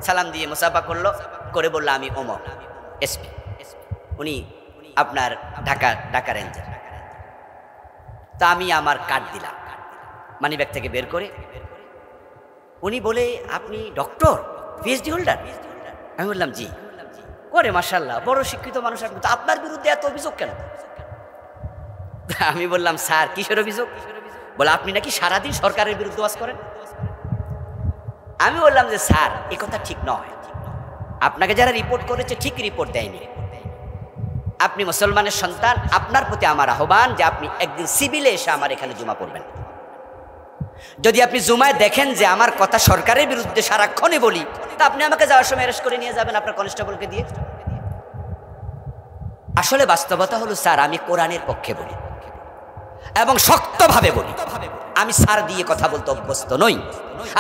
সালাম দিয়ে মুসাফা করলো, করে বললো আমি ওমর এসপি। উনি আপনার ঢাকা রেঞ্জের। তা আমি আমার কার্ড দিলাম মানিব্যাগ থেকে বের করে। উনি বলে আপনি ডক্টর, পিএইচডি হোল্ডার? আমি বললাম জি। করে মাশাআল্লাহ, বড় শিক্ষিত মানুষ, আপনার বিরুদ্ধে এত অভিযোগ কেন? আমি বললাম স্যার কিসের অভিযোগ? বলে আপনি নাকি সারাদিন সরকারের বিরুদ্ধে ওয়াজ করেন। আমি বললাম যে স্যার এ কথা ঠিক নয়, আপনাকে যারা রিপোর্ট করেছে ঠিক রিপোর্ট দেয়নি। আপনি মুসলমানের সন্তান, আপনার প্রতি আমার আহ্বান যে আপনি একদিন সিভিলে এসে আমার এখানে জুমা পড়বেন। যদি আপনি জুমায় দেখেন যে আমার কথা সরকারের বিরুদ্ধে সারাক্ষণই বলি, তা আপনি আমাকে যাওয়ার সময় অ্যারেস্ট করে নিয়ে যাবেন আপনার কনস্টেবলকে দিয়ে। আসলে বাস্তবতা হলো স্যার আমি কোরআনের পক্ষে বলি, এবং শক্তভাবে বলি। আমি সার দিয়ে কথা বলতে অভ্যস্ত নই,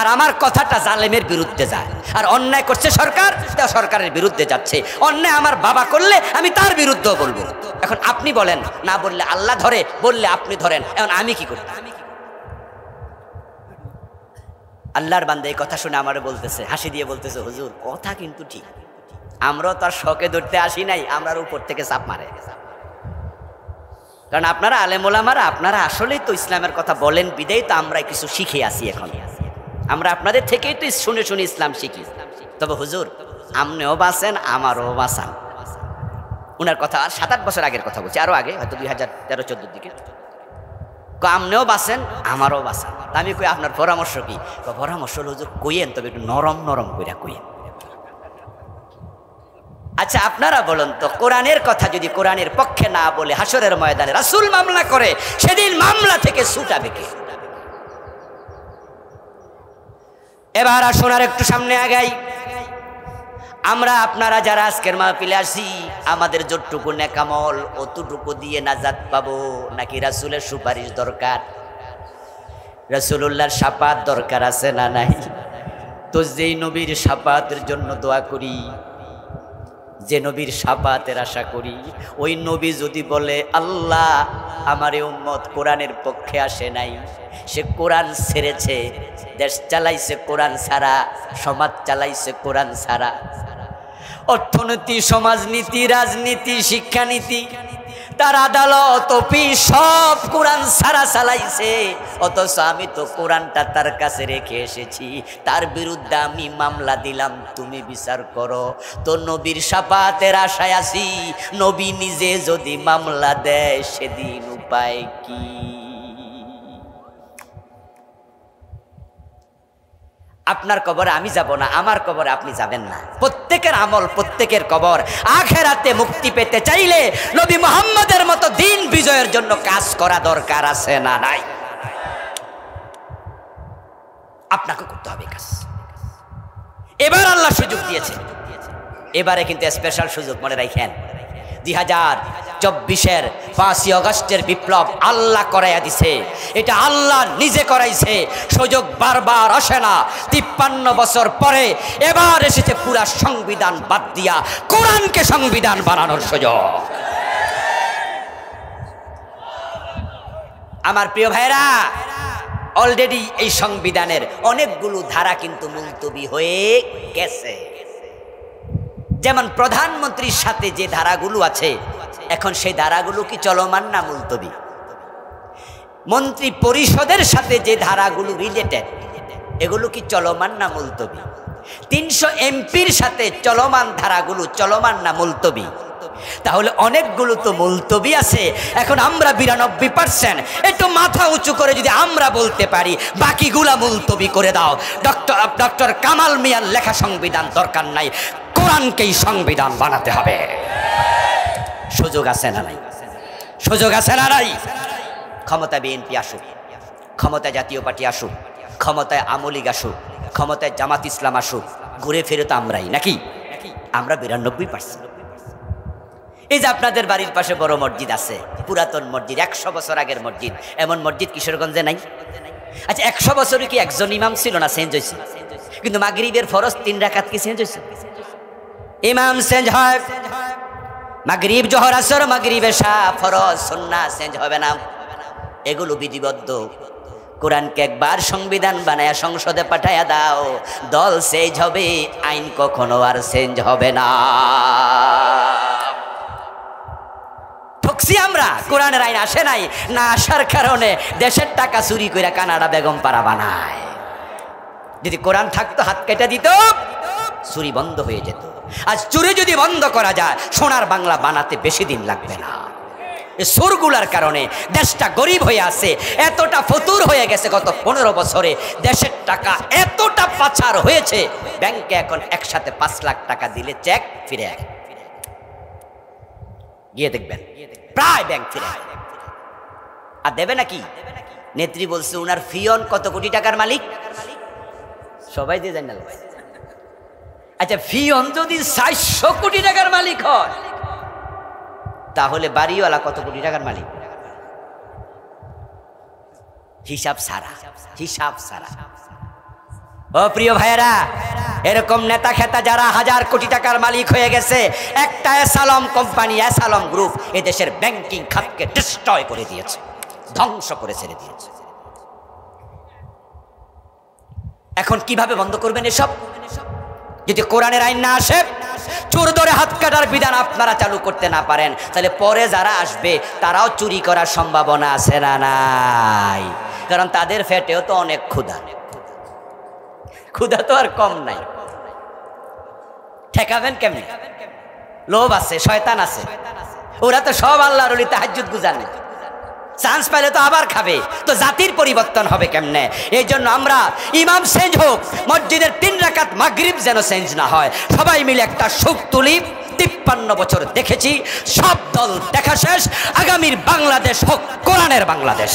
আর আমার কথাটা জালেমের বিরুদ্ধে যায়। আর অন্যায় করছে সরকার, তা সরকারের বিরুদ্ধে যাচ্ছে। অন্যায় আমার বাবা করলে আমি তার বিরুদ্ধেও বলবো। এখন আপনি বলেন, না বললে আল্লাহ ধরে, বললে আপনি ধরেন, এখন আমি কি করতাম? আল্লাহর বান্দা এই কথা শুনে আমার বলতেছে, হাসি দিয়ে বলতেছে, হুজুর কথা কিন্তু ঠিক, আমরাও তার শখে ধরতে আসি নাই, আমরা উপর থেকে চাপ মারে। কারণ আপনারা আলেম ওলামারা, আপনারা আসলেই তো ইসলামের কথা বলেন, বিদেই তো আমরা কিছু শিখে আসি। এখন আমরা আপনাদের থেকেই তো শুনে শুনে ইসলাম শিখি। তবে হুজুর আপনিও বাঁচেন, আমারও বাঁচান। উনার কথা 7-8 বছর আগের কথা বলছি, আরো আগে, হয়তো 2013-14 দিকে। আপনিও বাঁচেন, আমারও বাঁচান। আমি কই আপনার পরামর্শ কি? পরামর্শ হলো হুজুর কইয়েন, তবে একটু নরম নরম কইরা কইয়েন। আচ্ছা আপনারা বলুন তো, কোরআনের কথা যদি কোরআনের পক্ষে না বলে হাসরের ময়দানে রাসূল মামলা করে, সেদিন মামলা থেকে ছুটাবে কে? এবার আসুন আর একটু সামনে আগাই। আমরা আপনারা যারা আজকের মাহফিলে আসি, আমাদের যতটুকু নেকামল অতটুকু দিয়ে নাজাত পাবো, নাকি রাসূলের সুপারিশ দরকার? রাসূলুল্লাহর শাফাত দরকার আছে না নাই? তো যেই নবীর শাফাতের জন্য দোয়া করি, যে নবীর শাফাতের আশা করি, ওই নবী যদি বলে আল্লাহ আমার এই উম্মত কোরআনের পক্ষে আসে নাই, সে কোরআন ছেড়েছে, দেশ চালাইছে কোরআন ছাড়া, সমাজ চালাইছে কোরআন ছাড়া, অর্থনীতি, সমাজনীতি, রাজনীতি, শিক্ষানীতি, তার আদালত, অফিস সব কোরআন ছাড়া চালাইছে, অথচ আমি তো কোরআনটা তার কাছে রেখে এসেছি, তার বিরুদ্ধে আমি মামলা দিলাম, তুমি বিচার করো। তো নবীর শাফাতের আশায় আছি, নবী নিজে যদি মামলা দেয়, সেদিন উপায় কি? আপনার কবরে আমি যাব না, আমার কবরে আপনি যাবেন না। প্রত্যেকের আমল, প্রত্যেকের কবর। আখেরাতে মুক্তি পেতে চাইলে নবী মুহাম্মদের মতো দিন বিজয়ের জন্য কাজ করা দরকার আছে না নাই? আপনাকে করতে হবে কাজ। এবার আল্লাহ সুযোগ দিয়েছে, এবারে কিন্তু স্পেশাল সুযোগ, মনে রাখেন। 2024-এর 5ই আগস্টের বিপ্লব আল্লাহ করাইয়া দিছে, এটা আল্লাহ নিজে করাইছে। সুযোগ বারবার আসে না। 53 বছর পরে এবার এসেছে পুরা সংবিধান বাদ দিয়া কোরআনকে সংবিধান বানানোর সুযোগ। আমার প্রিয় ভাইরা, অলরেডি এই সংবিধানের অনেকগুলো ধারা কিন্তু মুলতবি হয়ে গেছে। যেমন প্রধানমন্ত্রীর সাথে যে ধারাগুলো আছে, এখন সেই ধারাগুলো কি চলমান না মুলতবি? মন্ত্রী পরিষদের সাথে যে ধারাগুলো রিলেটেড, এগুলো কি চলমান না মুলতবি? 300 এমপির সাথে চলমান ধারাগুলো চলমান না মুলতবি? তাহলে অনেকগুলো তো মুলতবি আছে। এখন আমরা 92% একটু মাথা উঁচু করে যদি আমরা বলতে পারি বাকিগুলা মুলতবি করে দাও, ডক্টর কামাল মিয়ার লেখা সংবিধান দরকার নাই, কোরআনকেই সংবিধান বানাতে হবে। সুযোগ আছে না নাই? সুযোগ আছে না নাই? ক্ষমতায় বিএনপি আসুক, ক্ষমতায় জাতীয় পার্টি আসুক, ক্ষমতায় আওয়ামী লীগ আসুক, ক্ষমতায় জামাত ইসলাম আসুক, ঘুরে ফিরে তো আমরাই, নাকি? আমরা 92%। এই যে আপনাদের বাড়ির পাশে বড় মসজিদ আছে, পুরাতন মসজিদ, 100 বছর আগের মসজিদ, এমন মসজিদ কিশোরগঞ্জে নাই? আচ্ছা 100 বছরে কি একজন ইমাম ছিল না? চেঞ্জ হয়েছে। কিন্তু মাগরিবের ফরজ 3 রাকাত কি চেঞ্জ হয়েছে? ইমাম চেঞ্জ হয়, মাগরিব, জোহর, আসর, মাগরিব, এশা, ফরজ, সুন্নাহ চেঞ্জ হবে না। এগুলো বিধিবদ্ধ। কোরআনকে একবার সংবিধান বানায়া সংসদে পাঠায়া দাও, দল চেঞ্জ হবে, আইন কখনো আর চেঞ্জ হবে না। ঠকছি আমরা, কোরআনের আইন আসে নাই, না আসার কারণে দেশের টাকা চুরি করে কানাডা বেগম পাড়া বানায়। যদি কোরআন থাকতো হাত কেটে দিত, চুরি বন্ধ হয়ে যেত। আজ চুরি যদি বন্ধ করা যায়, সোনার বাংলা বানাতে বেশি দিন লাগবে না। এই সুরগুলার কারণে দেশটা গরিব হয়ে আছে, এতটা ফতুর হয়ে গেছে। গত 15 বছরে দেশের টাকা এতটা পাচার হয়েছে, ব্যাংকে এখন একসাথে 5 লাখ টাকা দিলে চেক ফিরে আসে। গিয়ে দেখবেন প্রায় ব্যাংক ফিরে আসে। আর দেবে নাকি? নেত্রী বলছে উনার ফিয়ন কত কোটি টাকার মালিক, সবাই দিয়ে জানেন। আচ্ছা ফিয়ন যদি 400 কোটি টাকার মালিক হয়, তাহলে বাড়িওয়ালা কত কোটি টাকার মালিক? হিসাব সারা, হিসাব সারা। ও প্রিয় ভাইয়েরা, এরকম নেতা খেতা যারা হাজার কোটি টাকার মালিক হয়ে গেছে, একটা অ্যাসালম কোম্পানি, অ্যাসালম গ্রুপ এদেশের ব্যাংকিং খাতকে ডিস্ট্রয় করে দিয়েছে, ধ্বংস করে ছেড়ে দিয়েছে। এখন কিভাবে বন্ধ করবেন এসব? যদি কোরআনের আইন না আসে, চোর ধরে হাত কাটার বিধান আপনারা চালু করতে না পারেন, তাহলে পরে যারা আসবে তারাও চুরি করার সম্ভাবনা আছে না নাই? কারণ তাদের পেটেও তো অনেক ক্ষুধা, ক্ষুধা তো আর কম নাই। ঠেকাবেন কেমনে? লোভ আছে, শয়তান আছে, ওরা তো সব আল্লাহর ওলি, তাহাজ্জুদ গুজারে, চান্স পাইলে তো আবার খাবে। তো জাতির পরিবর্তন হবে কেমনে? এই জন্য আমরা ইমাম চেঞ্জ হোক, মসজিদের 3 রাকাত মাগরিব যেন চেঞ্জ না হয়, সবাই মিলে একটা সুখ তুলি। 53 বছর দেখেছি, সব দল দেখা শেষ। আগামীর বাংলাদেশ হোক কোরআনের বাংলাদেশ।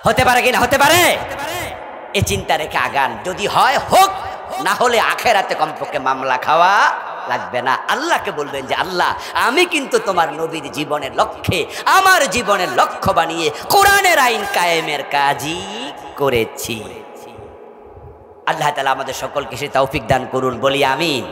হতে পারে কিনা? হতে পারে। এ চিন্তা রেখে আগান। যদি হয় হোক, না হলে আখেরাতে কমপক্ষে মামলা খাওয়া লাগবে না। আল্লাহকে বলবেন যে আল্লাহ, আমি কিন্তু তোমার নবীর জীবনের লক্ষ্যে আমার জীবনের লক্ষ্য বানিয়ে কোরআনের আইন কায়েমের কাজই করেছি। আল্লাহ তাআলা আমাদের সকলকে সে তৌফিক দান করুন, বলি আমিন।